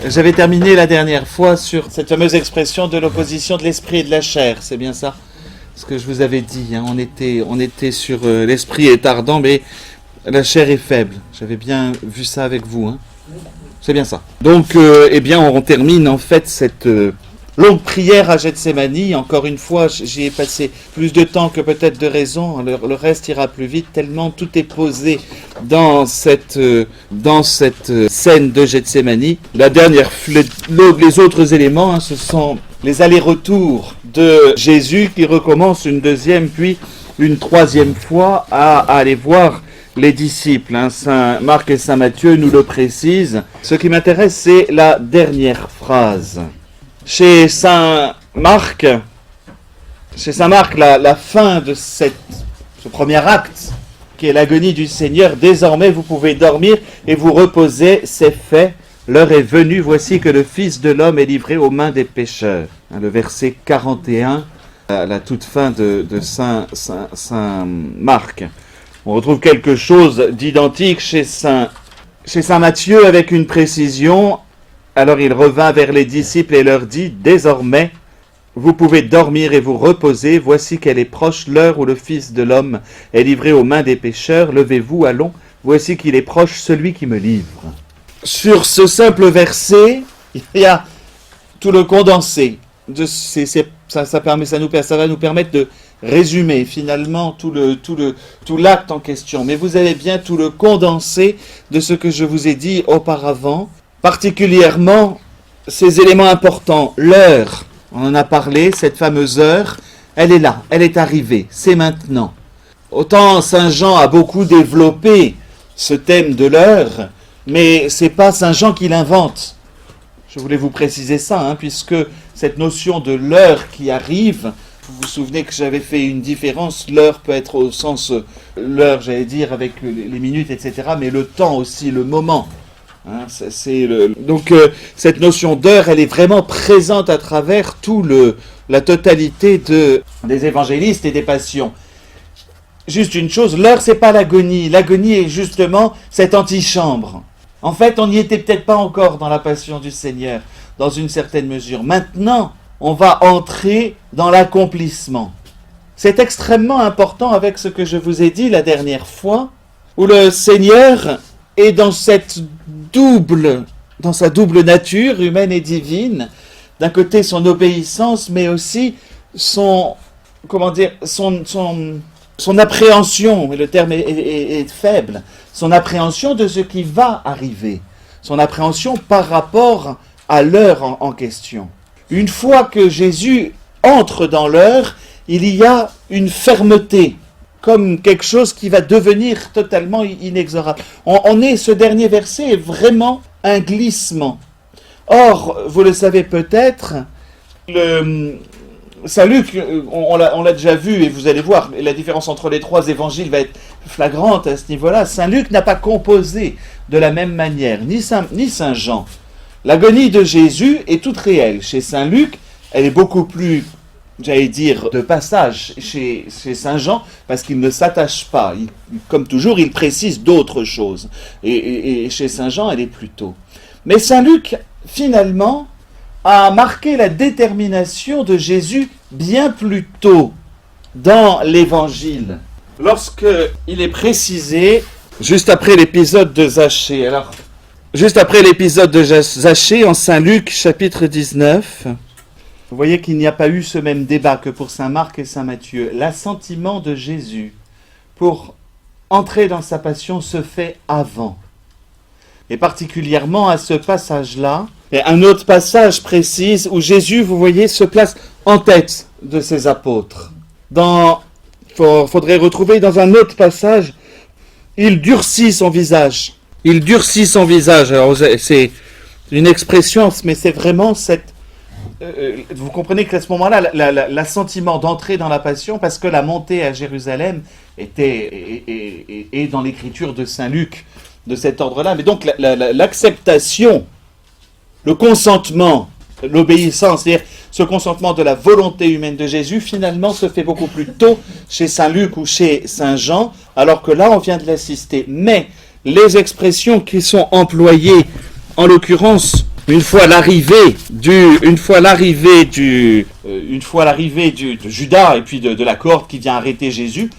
J'avais terminé la dernière fois sur cette fameuse expression de l'opposition de l'esprit et de la chair, c'est bien ça? Ce que je vous avais dit, hein. On était sur l'esprit est ardent, mais la chair est faible. J'avais bien vu ça avec vous, hein. C'est bien ça. Donc, eh bien, on termine en fait cette longue prière à Gethsémani. Encore une fois, j'y ai passé plus de temps que peut-être de raison. Le reste ira plus vite, tellement tout est posé dans cette scène de Gethsémani. La dernière, les autres éléments, hein, ce sont les allers-retours de Jésus qui recommence une deuxième puis une troisième fois à aller voir les disciples. Hein. Saint Marc et Saint Matthieu nous le précisent. Ce qui m'intéresse, c'est la dernière phrase. Chez Saint Marc, la fin de ce premier acte, qui est l'agonie du Seigneur, désormais vous pouvez dormir et vous reposer, c'est fait, l'heure est venue, voici que le Fils de l'homme est livré aux mains des pécheurs. Le verset 41, à la toute fin de Saint Marc. On retrouve quelque chose d'identique chez Saint Matthieu avec une précision. Alors il revint vers les disciples et leur dit, « Désormais, vous pouvez dormir et vous reposer. Voici qu'elle est proche l'heure où le Fils de l'homme est livré aux mains des pécheurs. Levez-vous, allons. Voici qu'il est proche celui qui me livre. » Sur ce simple verset, il y a tout le condensé. Ça va nous permettre de résumer finalement tout l'acte en question. Mais vous avez bien tout le condensé de ce que je vous ai dit auparavant. Particulièrement ces éléments importants. L'heure, on en a parlé, cette fameuse heure, elle est là, elle est arrivée, c'est maintenant. Autant Saint Jean a beaucoup développé ce thème de l'heure, mais c'est pas Saint Jean qui l'invente. Je voulais vous préciser ça, hein, puisque cette notion de l'heure qui arrive, vous vous souvenez que j'avais fait une différence, l'heure peut être au sens, l'heure j'allais dire avec les minutes, etc., mais le temps aussi, le moment. Hein, donc cette notion d'heure, elle est vraiment présente à travers la totalité des évangélistes et des passions. Juste une chose, l'heure c'est pas l'agonie. L'agonie est justement cette antichambre. En fait, on n'y était peut-être pas encore dans la passion du Seigneur, dans une certaine mesure. Maintenant, on va entrer dans l'accomplissement. C'est extrêmement important avec ce que je vous ai dit la dernière fois, où le Seigneur est dans sa double nature, humaine et divine. D'un côté, son obéissance, mais aussi son appréhension, mais le terme est faible, son appréhension de ce qui va arriver, son appréhension par rapport à l'heure en question. Une fois que Jésus entre dans l'heure, il y a une fermeté, comme quelque chose qui va devenir totalement inexorable. Ce dernier verset est vraiment un glissement. Or, vous le savez peut-être, Saint Luc, on l'a déjà vu, et vous allez voir, la différence entre les trois évangiles va être flagrante à ce niveau-là. Saint Luc n'a pas composé de la même manière, ni Saint Jean. L'agonie de Jésus est toute réelle. Chez Saint Luc, elle est beaucoup plus, j'allais dire, de passage chez Saint Jean, parce qu'il ne s'attache pas. Comme toujours, il précise d'autres choses. Et chez Saint Jean, elle est plus tôt. Mais Saint Luc, finalement, a marqué la détermination de Jésus bien plus tôt dans l'Évangile, lorsqu'il est précisé, juste après l'épisode de Zachée. Alors, juste après l'épisode de Zachée, en Saint Luc, chapitre 19, vous voyez qu'il n'y a pas eu ce même débat que pour Saint Marc et Saint Matthieu. L'assentiment de Jésus pour entrer dans sa passion se fait avant. Et particulièrement à ce passage-là, et un autre passage précise où Jésus, vous voyez, se place en tête de ses apôtres. Faudrait retrouver dans un autre passage, il durcit son visage. Il durcit son visage. Alors, c'est une expression, mais c'est vraiment cette... vous comprenez qu'à ce moment-là, l'assentiment d'entrer dans la passion, parce que la montée à Jérusalem est dans l'écriture de Saint Luc, de cet ordre-là. Mais donc, l'acceptation, le consentement, l'obéissance, c'est-à-dire ce consentement de la volonté humaine de Jésus, finalement, se fait beaucoup plus tôt chez Saint Luc ou chez Saint Jean, alors que là, on vient de l'assister. Mais les expressions qui sont employées, en l'occurrence, Une fois l'arrivée de Judas et puis de la cohorte qui vient arrêter Jésus,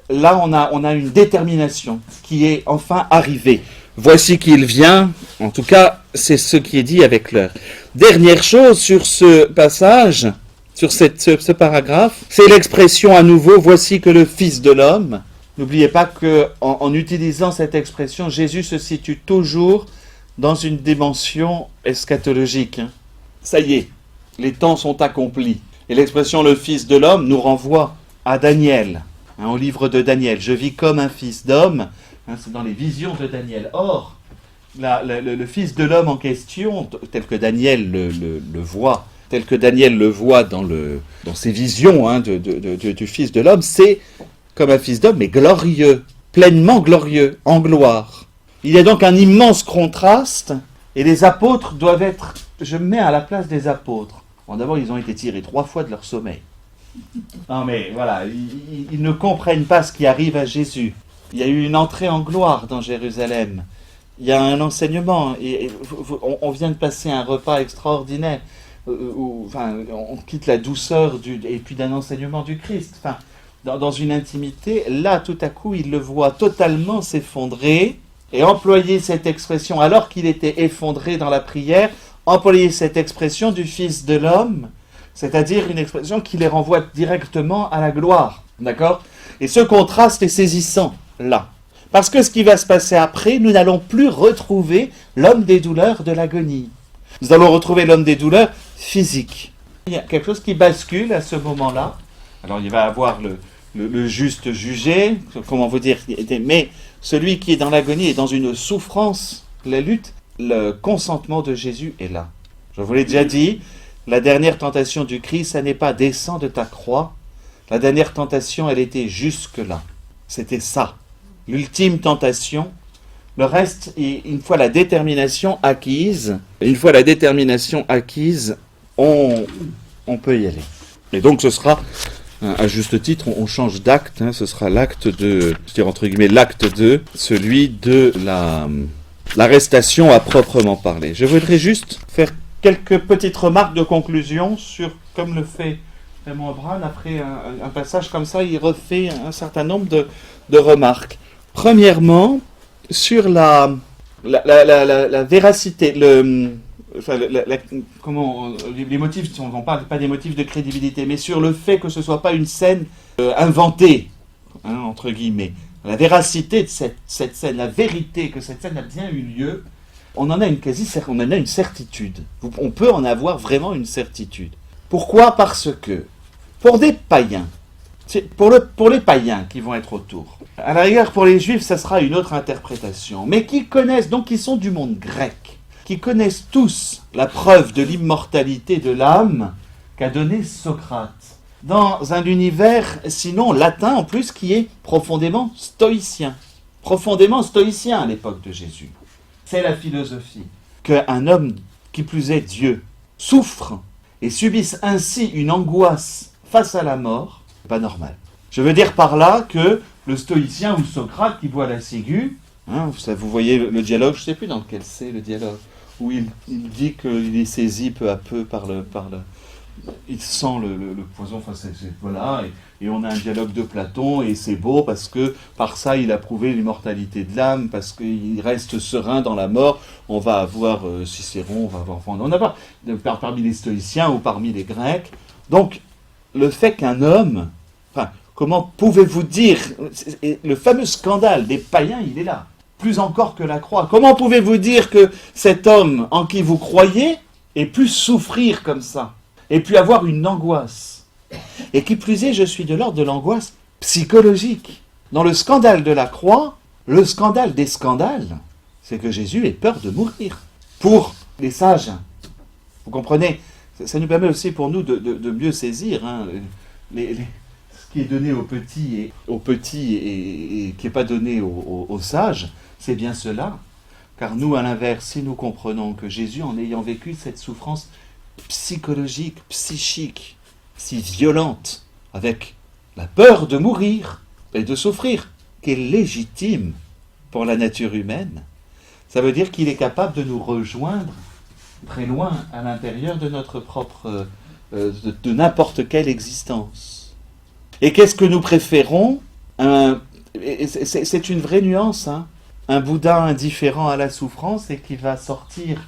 là on a une détermination qui est enfin arrivée. Voici qu'il vient, en tout cas c'est ce qui est dit avec l'heure. Dernière chose sur ce passage, sur ce paragraphe, c'est l'expression à nouveau, voici que le Fils de l'homme. N'oubliez pas qu'en utilisant cette expression, Jésus se situe toujours dans une dimension eschatologique. Ça y est, les temps sont accomplis. Et l'expression « le Fils de l'homme » nous renvoie à Daniel, au livre de Daniel. « Je vis comme un fils d'homme », c'est dans les visions de Daniel. Or, le Fils de l'homme en question, tel que Daniel le voit, dans ses visions du Fils de l'homme, c'est comme un fils d'homme, mais glorieux, pleinement glorieux, en gloire. Il y a donc un immense contraste, et les apôtres doivent être... Je me mets à la place des apôtres. Bon, d'abord, ils ont été tirés 3 fois de leur sommeil. Non mais voilà, ils ne comprennent pas ce qui arrive à Jésus. Il y a eu une entrée en gloire dans Jérusalem. Il y a un enseignement. On vient de passer un repas extraordinaire. On quitte la douceur et puis d'un enseignement du Christ. Dans une intimité, là, tout à coup, il le voit totalement s'effondrer et employer cette expression, alors qu'il était effondré dans la prière, employer cette expression du Fils de l'homme, c'est-à-dire une expression qui les renvoie directement à la gloire. D'accord ? Et ce contraste est saisissant, là. Parce que ce qui va se passer après, nous n'allons plus retrouver l'homme des douleurs de l'agonie. Nous allons retrouver l'homme des douleurs physiques. Il y a quelque chose qui bascule à ce moment-là. Alors il va avoir le juste jugé, comment vous dire, mais celui qui est dans l'agonie est dans une souffrance, la lutte, le consentement de Jésus est là. Je vous l'ai déjà dit, la dernière tentation du Christ, ça n'est pas descends de ta croix. La dernière tentation, elle était jusque-là. C'était ça. L'ultime tentation. Le reste, une fois la détermination acquise, on peut y aller. Et donc ce sera, à juste titre, on change d'acte, ce sera l'acte de, je dirais entre guillemets, l'acte 2, celui de l'arrestation à proprement parler. Je voudrais juste faire quelques petites remarques de conclusion sur, comme le fait Raymond Abraham, après un passage comme ça, il refait un certain nombre de remarques. Premièrement, sur la véracité, les motifs, on ne parle pas des motifs de crédibilité, mais sur le fait que ce ne soit pas une scène inventée, entre guillemets. La véracité de cette scène, la vérité que cette scène a bien eu lieu, on en a une certitude. On peut en avoir vraiment une certitude. Pourquoi ? Parce que, pour des païens, pour les païens qui vont être autour, à la rigueur pour les juifs, ça sera une autre interprétation, mais qui connaissent, donc qui sont du monde grec, qui connaissent tous la preuve de l'immortalité de l'âme qu'a donnée Socrate, dans un univers, sinon latin en plus, qui est profondément stoïcien à l'époque de Jésus. C'est la philosophie. Qu'un homme, qui plus est Dieu, souffre et subisse ainsi une angoisse face à la mort, c'est pas normal. Je veux dire par là que le stoïcien ou Socrate qui voit la ciguë, vous voyez le dialogue, je ne sais plus dans lequel c'est le dialogue, où il dit qu'il est saisi peu à peu par le il sent le poison, voilà, et on a un dialogue de Platon, et c'est beau parce que par ça il a prouvé l'immortalité de l'âme, parce qu'il reste serein dans la mort. On va avoir Cicéron, on va avoir parmi les stoïciens ou parmi les Grecs. Donc le fait qu'un homme, comment pouvez-vous dire, le fameux scandale des païens, il est là, plus encore que la croix. Comment pouvez-vous dire que cet homme en qui vous croyez ait pu souffrir comme ça, et puis avoir une angoisse? Et qui plus est, je suis de l'ordre de l'angoisse psychologique. Dans le scandale de la croix, le scandale des scandales, c'est que Jésus ait peur de mourir. Pour les sages, vous comprenez, ça nous permet aussi pour nous de mieux saisir ce qui est donné aux petits et qui n'est pas donné aux sages, c'est bien cela. Car nous, à l'inverse, si nous comprenons que Jésus, en ayant vécu cette souffrance psychologique, psychique, si violente, avec la peur de mourir et de souffrir, qui est légitime pour la nature humaine, ça veut dire qu'il est capable de nous rejoindre très loin à l'intérieur de notre propre, de n'importe quelle existence. Et qu'est-ce que nous préférons? C'est une vraie nuance, hein. Un Bouddha indifférent à la souffrance et qui va sortir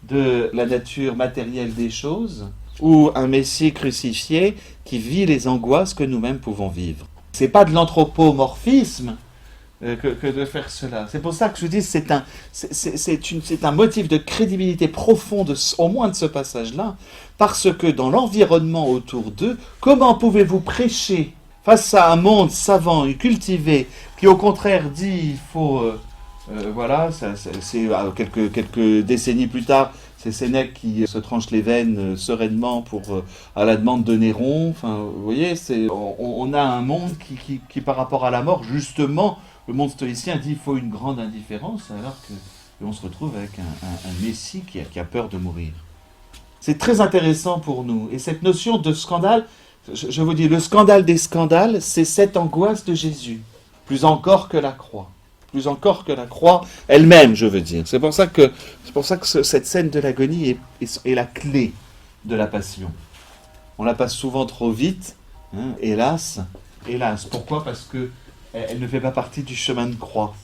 de la nature matérielle des choses, ou un Messie crucifié qui vit les angoisses que nous-mêmes pouvons vivre. C'est pas de l'anthropomorphisme que de faire cela. C'est pour ça que je dis c'est un motif de crédibilité profonde, au moins de ce passage-là, parce que dans l'environnement autour d'eux, comment pouvez-vous prêcher face à un monde savant et cultivé qui au contraire dit il faut... voilà, c'est quelques décennies plus tard, c'est Sénèque qui se tranche les veines sereinement à la demande de Néron. Enfin, vous voyez, on a un monde qui, par rapport à la mort, justement, le monde stoïcien dit qu'il faut une grande indifférence, alors qu'on se retrouve avec un Messie qui a peur de mourir. C'est très intéressant pour nous. Et cette notion de scandale, je vous dis, le scandale des scandales, c'est cette angoisse de Jésus, plus encore que la croix. Plus encore que la croix elle-même, je veux dire. C'est pour ça que cette scène de l'agonie est la clé de la passion. On la passe souvent trop vite, hein, hélas. Pourquoi? Parce que elle ne fait pas partie du chemin de croix.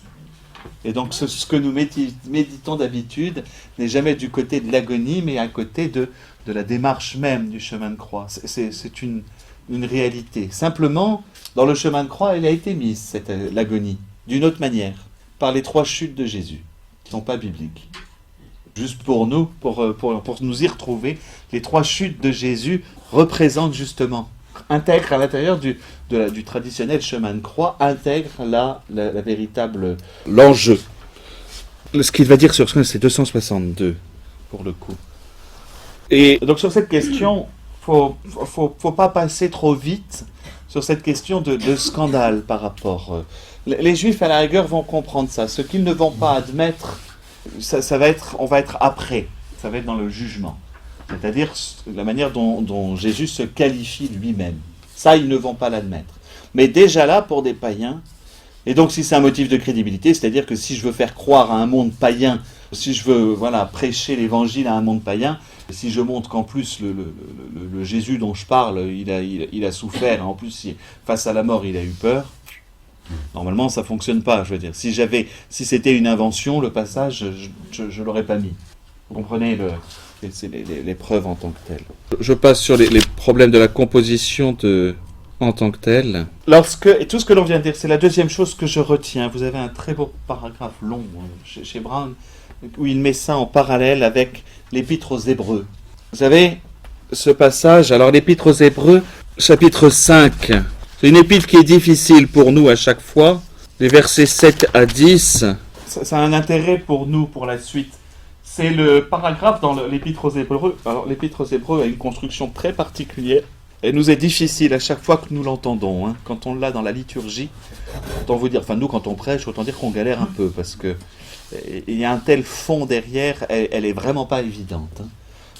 Et donc ce que nous méditons d'habitude n'est jamais du côté de l'agonie, mais à côté de la démarche même du chemin de croix. C'est une réalité. Simplement, dans le chemin de croix, elle a été mise, l'agonie, d'une autre manière, par les 3 chutes de Jésus, qui ne sont pas bibliques. Juste pour nous, pour nous y retrouver, les 3 chutes de Jésus représentent justement, intègrent à l'intérieur du traditionnel chemin de croix, intègrent la véritable, l'enjeu. Ce qu'il va dire sur ce, c'est 262, pour le coup. Et donc sur cette question, faut pas passer trop vite sur cette question de scandale par rapport... Les Juifs, à la rigueur, vont comprendre ça. Ce qu'ils ne vont pas admettre, on va être après. Ça va être dans le jugement. C'est-à-dire la manière dont Jésus se qualifie lui-même. Ça, ils ne vont pas l'admettre. Mais déjà là, pour des païens, et donc si c'est un motif de crédibilité, c'est-à-dire que si je veux faire croire à un monde païen, si je veux prêcher l'évangile à un monde païen, si je montre qu'en plus le Jésus dont je parle, il a souffert, en plus face à la mort, il a eu peur, normalement, ça ne fonctionne pas, je veux dire. Si c'était une invention, le passage, je ne l'aurais pas mis. Vous comprenez les preuves en tant que telles. Je passe sur les problèmes de la composition en tant que telle. Et tout ce que l'on vient de dire, c'est la deuxième chose que je retiens. Vous avez un très beau paragraphe long chez Brown, où il met ça en parallèle avec l'Épître aux Hébreux. Vous savez, ce passage, alors l'Épître aux Hébreux, chapitre 5... C'est une épître qui est difficile pour nous à chaque fois. Les versets 7 à 10. Ça a un intérêt pour nous, pour la suite. C'est le paragraphe dans l'Épître aux Hébreux. Alors, l'Épître aux Hébreux a une construction très particulière. Elle nous est difficile à chaque fois que nous l'entendons. Hein. Quand on l'a dans la liturgie, autant vous dire, enfin nous, quand on prêche, autant dire qu'on galère un peu, parce que il y a un tel fond derrière, elle est vraiment pas évidente. Hein.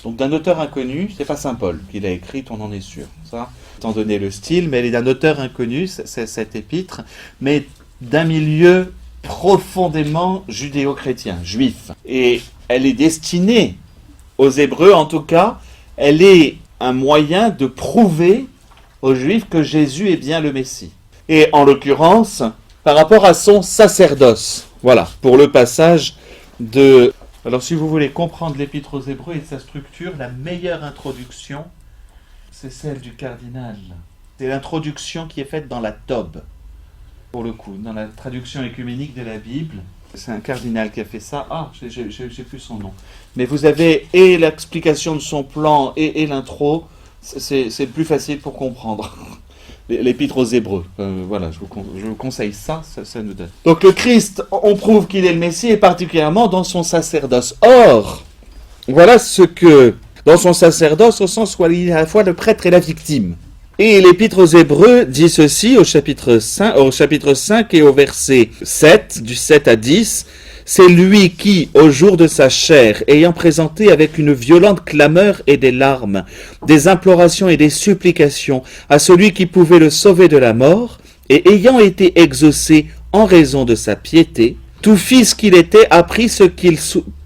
Donc d'un auteur inconnu, c'est pas Saint Paul qui l'a écrite, on en est sûr. Ça, étant donné le style, mais elle est d'un auteur inconnu, c'est cette épître, mais d'un milieu profondément judéo-chrétien, juif. Et elle est destinée aux Hébreux, en tout cas, elle est un moyen de prouver aux Juifs que Jésus est bien le Messie. Et en l'occurrence, par rapport à son sacerdoce. Voilà, pour le passage de... Alors si vous voulez comprendre l'Épître aux Hébreux et sa structure, la meilleure introduction, c'est celle du cardinal. C'est l'introduction qui est faite dans la Tobe, pour le coup, dans la traduction écuménique de la Bible. C'est un cardinal qui a fait ça. Ah, j'ai plus son nom. Mais vous avez et l'explication de son plan et l'intro, c'est le plus facile pour comprendre. L'Épître aux Hébreux. Voilà, je vous conseille ça nous donne. Donc le Christ, on prouve qu'il est le Messie, et particulièrement dans son sacerdoce. Or, voilà ce que, dans son sacerdoce, au sens où il est à la fois le prêtre et la victime. Et l'Épître aux Hébreux dit ceci au chapitre 5 et au verset 7, du 7 à 10, « C'est lui qui, au jour de sa chair, ayant présenté avec une violente clameur et des larmes, des implorations et des supplications à celui qui pouvait le sauver de la mort, et ayant été exaucé en raison de sa piété, tout fils qu'il était apprit ce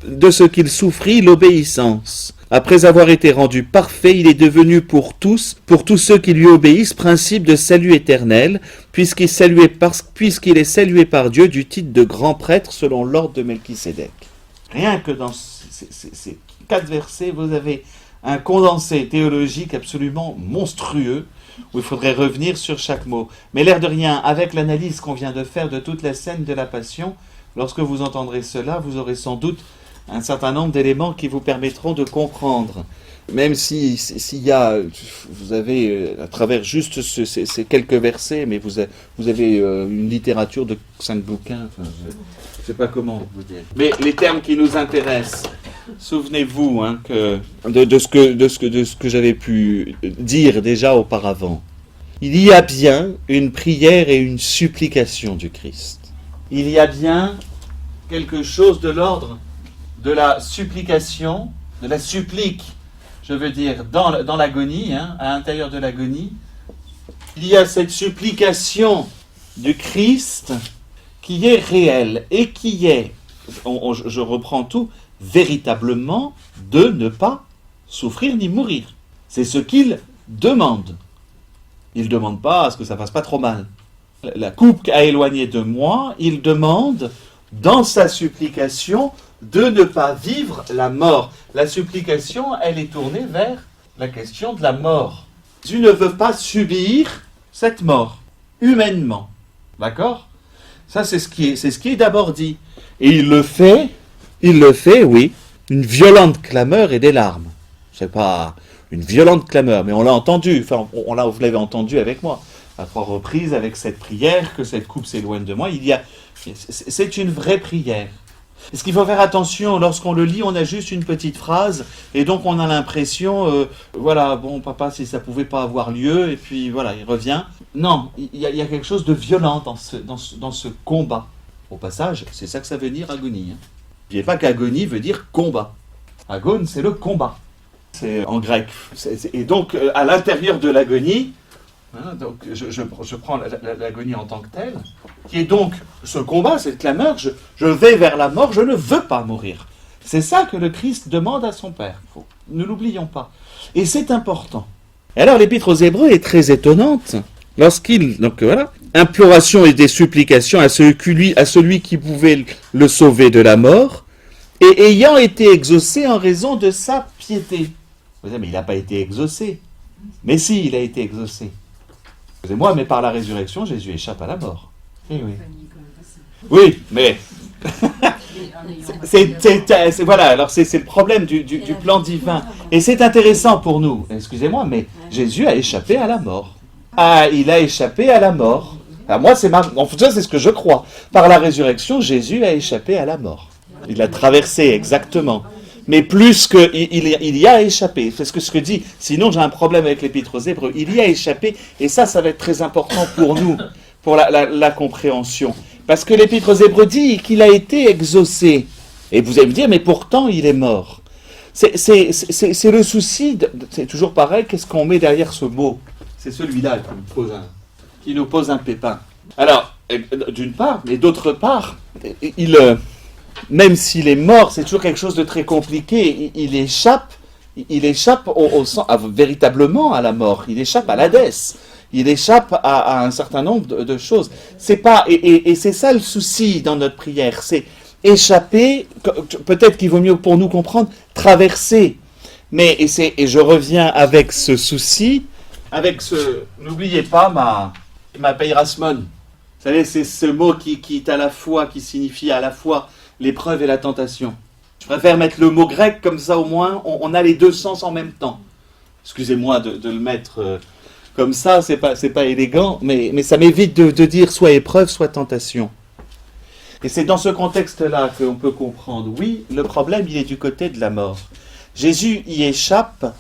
de ce qu'il souffrit l'obéissance. Après avoir été rendu parfait, il est devenu pour tous ceux qui lui obéissent, principe de salut éternel, puisqu'il est salué par Dieu du titre de grand prêtre selon l'ordre de Melchisédek. Rien que dans ces 4 versets, vous avez un condensé théologique absolument monstrueux, où il faudrait revenir sur chaque mot. Mais l'air de rien, avec l'analyse qu'on vient de faire de toute la scène de la Passion, lorsque vous entendrez cela, vous aurez sans doute un certain nombre d'éléments qui vous permettront de comprendre. Même s'il y a, vous avez à travers juste ces quelques versets, mais vous avez une littérature de 5 bouquins, enfin, je ne sais pas comment vous dire. Mais les termes qui nous intéressent, souvenez-vous que de ce que j'avais pu dire déjà auparavant. Il y a bien une prière et une supplication du Christ. Il y a bien quelque chose de l'ordre de la supplication, de la supplique, je veux dire, dans l'agonie, à l'intérieur de l'agonie. Il y a cette supplication du Christ qui est réelle et qui est, je reprends tout, véritablement de ne pas souffrir ni mourir. C'est ce qu'il demande. Il ne demande pas à ce que ça ne fasse pas trop mal. La coupe a éloigné de moi, il demande dans sa supplication de ne pas vivre la mort. La supplication, elle est tournée vers la question de la mort. Tu ne veux pas subir cette mort, humainement. D'accord ? Ça, c'est ce qui est d'abord dit. Et il le fait, oui, une violente clameur et des larmes. C'est pas une violente clameur, mais on l'a entendu, vous l'avez entendu avec moi, à 3 reprises avec cette prière, que cette coupe s'éloigne de moi. C'est une vraie prière. Ce qu'il faut faire attention, lorsqu'on le lit, on a juste une petite phrase, et donc on a l'impression, bon papa, si ça pouvait pas avoir lieu, et puis voilà, il revient. Non, il y a quelque chose de violent dans ce combat. Au passage, c'est ça que ça veut dire agonie. N'oubliez pas qu'agonie veut dire combat. Agone, c'est le combat. C'est en grec. Et donc, à l'intérieur de l'agonie, donc je prends l'agonie en tant que telle, qui est donc ce combat, cette clameur, je vais vers la mort, je ne veux pas mourir. C'est ça que le Christ demande à son Père. Ne l'oublions pas. Et c'est important. Et alors l'Épître aux Hébreux est très étonnante, imploration et des supplications à celui qui pouvait le sauver de la mort, et ayant été exaucé en raison de sa piété. Vous dites, mais il n'a pas été exaucé. Mais si, il a été exaucé. Excusez-moi, mais par la résurrection, Jésus échappe à la mort. Eh oui. Oui, mais c'est le problème du plan divin. Et c'est intéressant pour nous. Excusez-moi, mais Jésus a échappé à la mort. Ah, il a échappé à la mort. Alors moi, c'est ce que je crois. Par la résurrection, Jésus a échappé à la mort. Il a traversé, exactement. Mais plus qu'il y a échappé. C'est ce que dit. Sinon, j'ai un problème avec l'Épître aux Hébreux. Il y a échappé. Et ça va être très important pour nous, pour la compréhension. Parce que l'Épître aux Hébreux dit qu'il a été exaucé. Et vous allez me dire, mais pourtant, il est mort. C'est le souci. C'est toujours pareil. Qu'est-ce qu'on met derrière ce mot ? C'est celui-là qui nous pose un pépin. Alors, d'une part, mais d'autre part, même s'il est mort, c'est toujours quelque chose de très compliqué. Il échappe véritablement à la mort. Il échappe à l'Hadès. Il échappe à un certain nombre de choses. C'est pas et c'est ça le souci dans notre prière. C'est échapper. Peut-être qu'il vaut mieux pour nous comprendre traverser. Mais je reviens avec ce souci, n'oubliez pas ma peirasmon. Vous savez, c'est ce mot qui est à la fois, qui signifie à la fois l'épreuve et la tentation. Je préfère mettre le mot grec, comme ça au moins on a les deux sens en même temps. Excusez-moi de le mettre comme ça, c'est pas élégant, mais ça m'évite de dire soit épreuve, soit tentation. Et c'est dans ce contexte-là qu'on peut comprendre, oui, le problème il est du côté de la mort. Jésus y échappe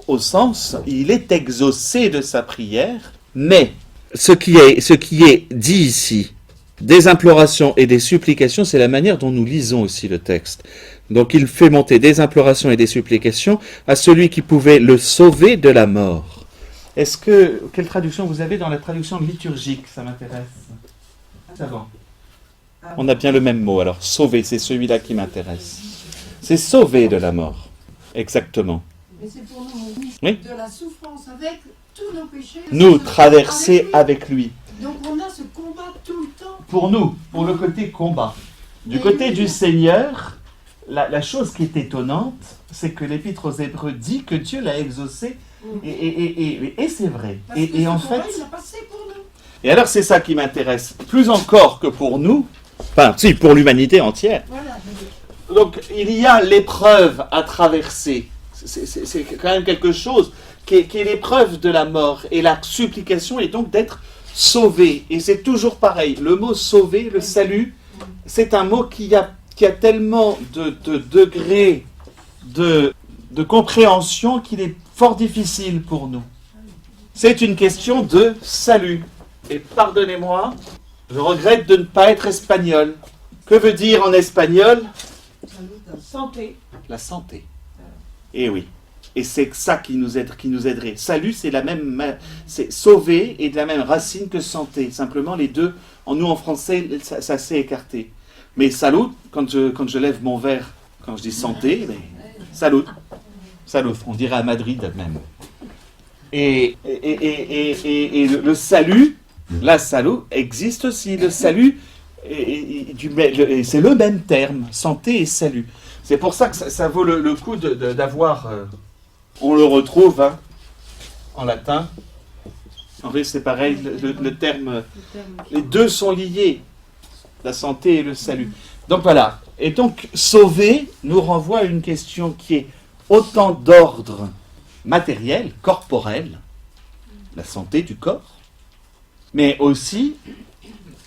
au sens, il est exaucé de sa prière, mais ce qui est dit ici, des implorations et des supplications, c'est la manière dont nous lisons aussi le texte. Donc il fait monter des implorations et des supplications à celui qui pouvait le sauver de la mort. Quelle traduction vous avez dans la traduction liturgique ? Ça m'intéresse. Avant. On a bien le même mot, alors sauver, c'est celui-là qui m'intéresse. C'est sauver de la mort. Exactement. Mais c'est pour nous Oui. de la souffrance avec tous nos péchés. Nous traverser avec lui. Donc on a ce combat tout le temps. Pour nous, pour le côté combat. Du côté du Seigneur, la chose qui est étonnante, c'est que l'Épître aux Hébreux dit que Dieu l'a exaucé, et c'est vrai. Parce que Et ce en combat, fait, il l'a passé pour nous. et alors c'est ça qui m'intéresse, plus encore que pour nous, enfin si, pour l'humanité entière. Voilà. Donc il y a l'épreuve à traverser. C'est quand même quelque chose qui est l'épreuve de la mort. Et la supplication est donc d'être sauvé. Et c'est toujours pareil. Le mot sauver, le salut, c'est un mot qui a tellement de degrés de compréhension qu'il est fort difficile pour nous. C'est une question de salut. Et pardonnez-moi, je regrette de ne pas être espagnol. Que veut dire en espagnol ? Santé. La santé. Et oui. Et c'est ça qui nous aiderait. Salut, c'est la même, c'est sauver et de la même racine que santé. Simplement, les deux, nous en français, ça s'est écarté. Mais salut, quand je lève mon verre, quand je dis santé, salut. Salut, on dirait à Madrid même. Et le salut, la salut existe aussi. Le salut, c'est le même terme, santé et salut. C'est pour ça que ça vaut le coup d'avoir... on le retrouve en latin. En vrai, c'est pareil, le terme... Les deux sont liés, la santé et le salut. Donc voilà. Et donc, sauver nous renvoie à une question qui est autant d'ordre matériel, corporel, la santé du corps, mais aussi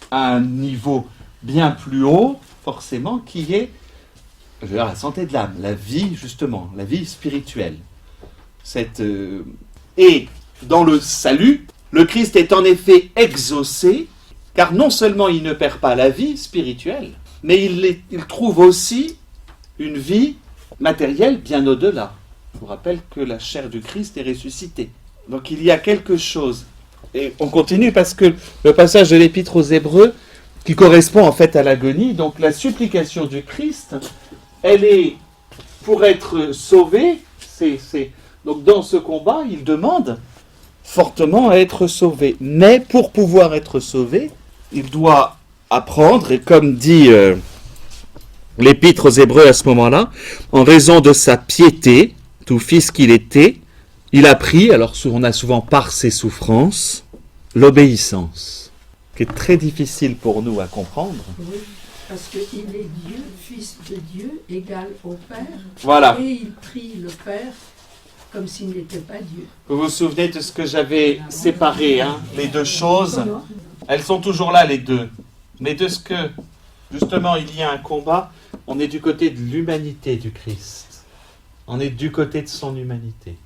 à un niveau bien plus haut, forcément, qui est la santé de l'âme, la vie, justement, la vie spirituelle. Et dans le salut, le Christ est en effet exaucé, car non seulement il ne perd pas la vie spirituelle, mais il trouve aussi une vie matérielle bien au-delà. Je vous rappelle que la chair du Christ est ressuscitée. Donc il y a quelque chose. Et on continue parce que le passage de l'Épître aux Hébreux, qui correspond en fait à l'agonie, donc la supplication du Christ, elle est pour être sauvé, donc dans ce combat, il demande fortement à être sauvé. Mais pour pouvoir être sauvé, il doit apprendre, et comme dit l'Épître aux Hébreux à ce moment-là, en raison de sa piété, tout fils qu'il était, il a pris, alors on a souvent par ses souffrances, l'obéissance, qui est très difficile pour nous à comprendre. Oui, parce qu'il est Dieu, fils de Dieu, égal au Père. Voilà. Et il prie le Père comme s'il n'était pas Dieu. Vous vous souvenez de ce que j'avais séparé, les deux choses? Elles sont toujours là, les deux. Mais de ce que, justement, il y a un combat, on est du côté de l'humanité du Christ. On est du côté de son humanité.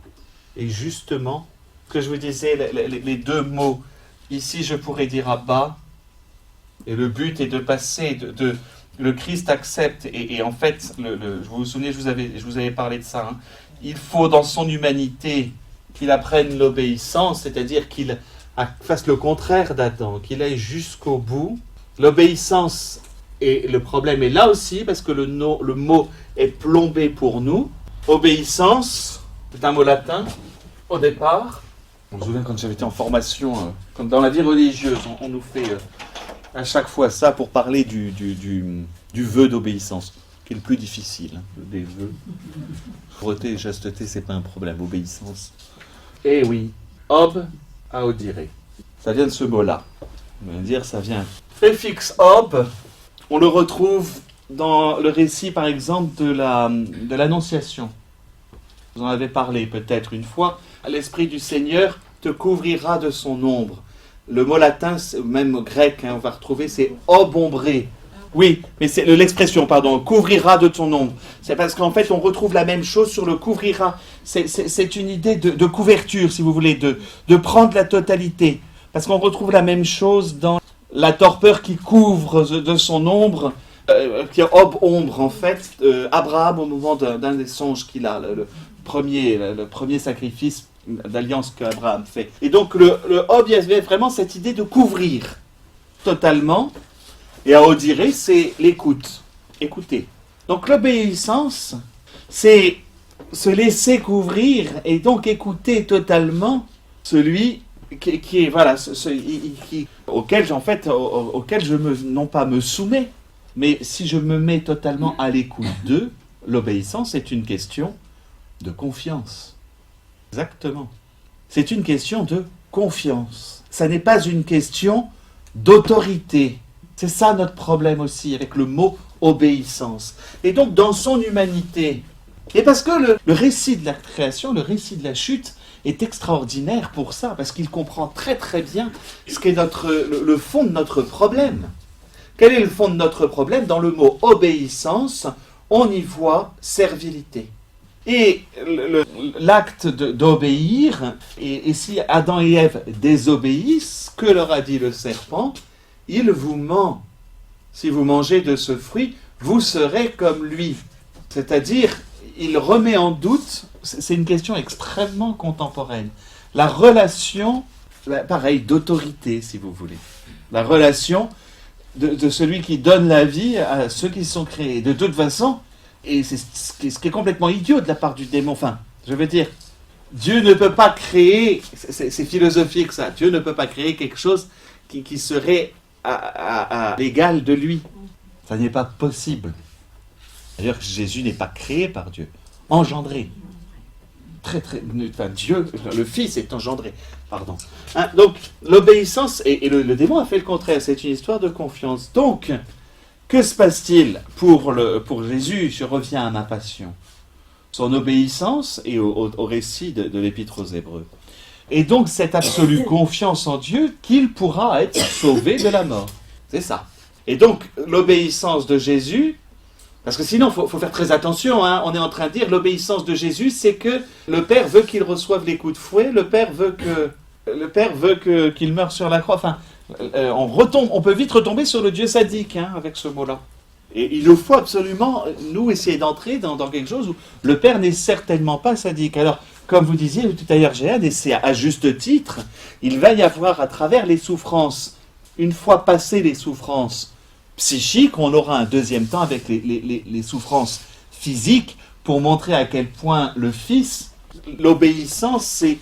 Et justement, ce que je vous disais, les deux mots, ici je pourrais dire Abba, et le but est de passer, le Christ accepte, et en fait, vous vous souvenez, je vous avais parlé de ça, il faut dans son humanité qu'il apprenne l'obéissance, c'est-à-dire qu'il fasse le contraire d'Adam, qu'il aille jusqu'au bout. L'obéissance, et le problème est là aussi, parce que le mot est plombé pour nous. Obéissance, c'est un mot latin, au départ. Je me souviens quand j'avais été en formation, comme dans la vie religieuse, on nous fait à chaque fois ça pour parler du vœu d'obéissance, qui est le plus difficile des vœux. Pauvreté et chasteté, c'est pas un problème, obéissance. Eh oui, ob à odire. Ça vient de ce mot-là. On va dire, ça vient. Préfixe ob, on le retrouve dans le récit, par exemple, de l'Annonciation. Vous en avez parlé peut-être une fois. L'Esprit du Seigneur te couvrira de son ombre. Le mot latin, même grec, on va retrouver, c'est obombré. Oui, mais c'est l'expression, couvrira de ton ombre. C'est parce qu'en fait, on retrouve la même chose sur le couvrira. C'est une idée de couverture, si vous voulez, de prendre la totalité. Parce qu'on retrouve la même chose dans la torpeur qui couvre de son ombre, qui est ombre en fait, Abraham au moment d'un des songes qu'il a, le premier sacrifice d'alliance qu'Abraham fait. Et donc le ob, il y avait vraiment cette idée de couvrir totalement. Et à odire, c'est l'écoute. Écoutez. Donc l'obéissance, c'est se laisser couvrir et donc écouter totalement celui qui est, voilà, auquel, en fait, auquel je non pas me soumets, mais si je me mets totalement à l'écoute d'eux, l'obéissance est une question de confiance. Exactement. C'est une question de confiance. Ça n'est pas une question d'autorité. C'est ça notre problème aussi avec le mot obéissance. Et donc dans son humanité, et parce que le récit de la création, le récit de la chute est extraordinaire pour ça, parce qu'il comprend très très bien ce qu'est le fond de notre problème. Quel est le fond de notre problème? Dans le mot obéissance, on y voit servilité. Et l'acte d'obéir, et si Adam et Ève désobéissent, que leur a dit le serpent? Il vous ment. Si vous mangez de ce fruit, vous serez comme lui. C'est-à-dire, il remet en doute, c'est une question extrêmement contemporaine, la relation, pareil, d'autorité, si vous voulez. La relation de celui qui donne la vie à ceux qui sont créés. De toute façon, et c'est ce qui est complètement idiot de la part du démon. Enfin, je veux dire, Dieu ne peut pas créer, c'est philosophique ça, Dieu ne peut pas créer quelque chose qui serait à l'égal de lui. Ça n'est pas possible. D'ailleurs, Jésus n'est pas créé par Dieu, engendré. Dieu, le Fils est engendré, pardon. Hein, donc, l'obéissance, et le démon a fait le contraire, c'est une histoire de confiance. Donc, que se passe-t-il pour Jésus? Je reviens à ma passion. Son obéissance et au récit de l'Épître aux Hébreux. Et donc, cette absolue confiance en Dieu qu'il pourra être sauvé de la mort. C'est ça. Et donc, l'obéissance de Jésus, parce que sinon, il faut faire très attention, hein, on est en train de dire l'obéissance de Jésus, c'est que le Père veut qu'il reçoive les coups de fouet, le Père veut qu'il meure sur la croix. Enfin, on peut vite retomber sur le Dieu sadique avec ce mot-là. Et il nous faut absolument, nous, essayer d'entrer dans quelque chose où le Père n'est certainement pas sadique. Alors, comme vous disiez tout à l'heure, Jeanne, et c'est à juste titre, il va y avoir à travers les souffrances, une fois passées les souffrances psychiques, on aura un deuxième temps avec les souffrances physiques pour montrer à quel point le Fils, l'obéissance, c'est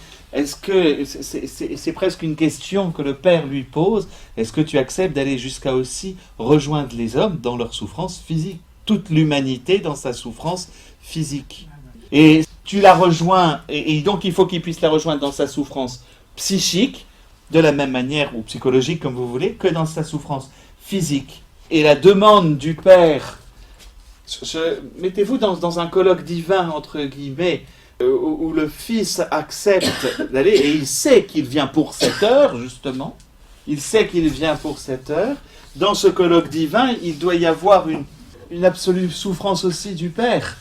presque une question que le Père lui pose. Est-ce que tu acceptes d'aller jusqu'à aussi rejoindre les hommes dans leur souffrance physique? Toute l'humanité dans sa souffrance physique. Et tu la rejoins, et donc il faut qu'il puisse la rejoindre dans sa souffrance psychique, de la même manière, ou psychologique comme vous voulez, que dans sa souffrance physique. Et la demande du Père, mettez-vous dans un colloque divin, entre guillemets, où le Fils accepte d'aller, et il sait qu'il vient pour cette heure, justement. Il sait qu'il vient pour cette heure. Dans ce colloque divin, il doit y avoir une absolue souffrance aussi du Père,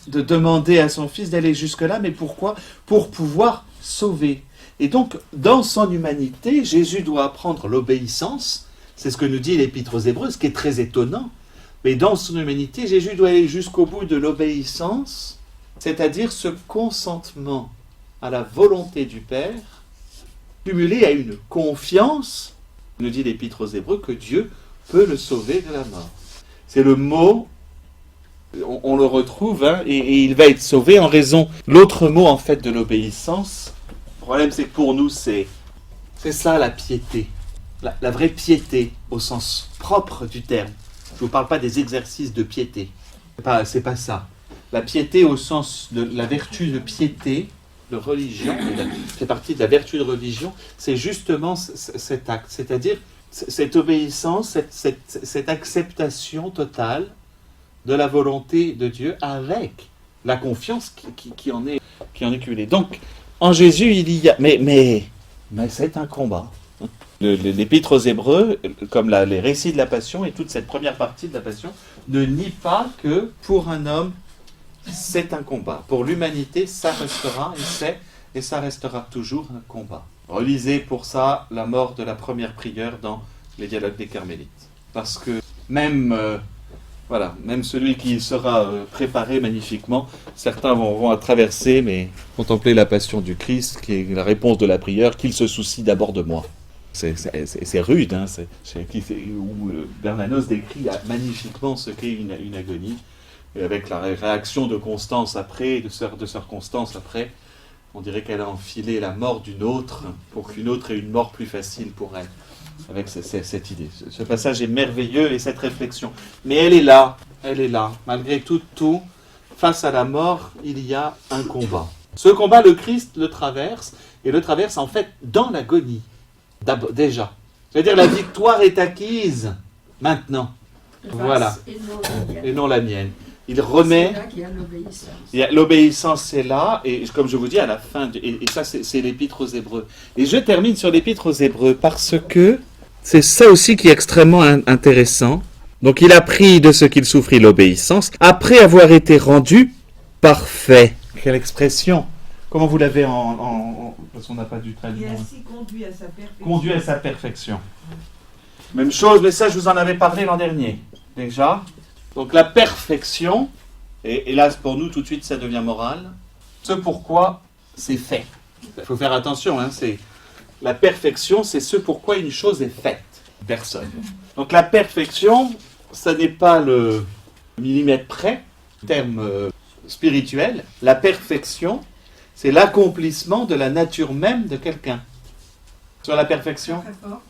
de demander à son Fils d'aller jusque-là, mais pourquoi? Pour pouvoir sauver. Et donc, dans son humanité, Jésus doit apprendre l'obéissance. C'est ce que nous dit l'Épître aux Hébreux, ce qui est très étonnant. Mais dans son humanité, Jésus doit aller jusqu'au bout de l'obéissance, c'est-à-dire ce consentement à la volonté du Père, cumulé à une confiance, nous dit l'Épître aux Hébreux, que Dieu peut le sauver de la mort. C'est le mot, on le retrouve, et il va être sauvé en raison. L'autre mot, en fait, de l'obéissance, le problème, c'est que pour nous, c'est ça la piété. La vraie piété, au sens propre du terme. Je ne vous parle pas des exercices de piété. C'est pas ça. La piété au sens de la vertu de piété, de religion, fait partie de la vertu de religion, c'est justement cet acte, c'est-à-dire cette obéissance, cette acceptation totale de la volonté de Dieu avec la confiance qui en est cumulée. Donc, en Jésus, il y a... Mais c'est un combat. L'Épître aux Hébreux, comme les récits de la Passion et toute cette première partie de la Passion, ne nie pas que pour un homme, c'est un combat. Pour l'humanité, ça restera, et ça restera toujours un combat. Relisez pour ça la mort de la première prieure dans les Dialogues des Carmélites. Parce que même celui qui sera préparé magnifiquement, certains vont traverser, mais contempler la passion du Christ, qui est la réponse de la prière, qu'il se soucie d'abord de moi. C'est rude, où Bernanos décrit magnifiquement ce qu'est une agonie. Et avec la réaction de Constance après, de sœur Constance après, on dirait qu'elle a enfilé la mort d'une autre pour qu'une autre ait une mort plus facile pour elle. Avec cette idée. Ce passage est merveilleux et cette réflexion. Mais elle est là. Malgré tout, face à la mort, il y a un combat. Ce combat, le Christ le traverse, et le traverse en fait dans l'agonie. Déjà. C'est-à-dire la victoire est acquise maintenant. Voilà. Et non la mienne. Il remet. C'est là qu'il y a l'obéissance. L'obéissance, c'est là, et comme je vous dis, à la fin, et ça, c'est l'Épître aux Hébreux. Et je termine sur l'Épître aux Hébreux parce que c'est ça aussi qui est extrêmement intéressant. Donc, il a pris de ce qu'il souffrit l'obéissance, après avoir été rendu parfait. Quelle expression! Comment vous l'avez parce qu'on n'a pas dû traduire. Et ainsi conduit à sa perfection. Conduit à sa perfection. Même chose, mais ça, je vous en avais parlé l'an dernier, déjà. Donc la perfection, et là pour nous tout de suite ça devient moral, ce pourquoi c'est fait. Il faut faire attention, la perfection c'est ce pourquoi une chose est faite. Personne. Donc la perfection, ça n'est pas le millimètre près, terme spirituel. La perfection, c'est l'accomplissement de la nature même de quelqu'un. Sur la perfection, Très fort.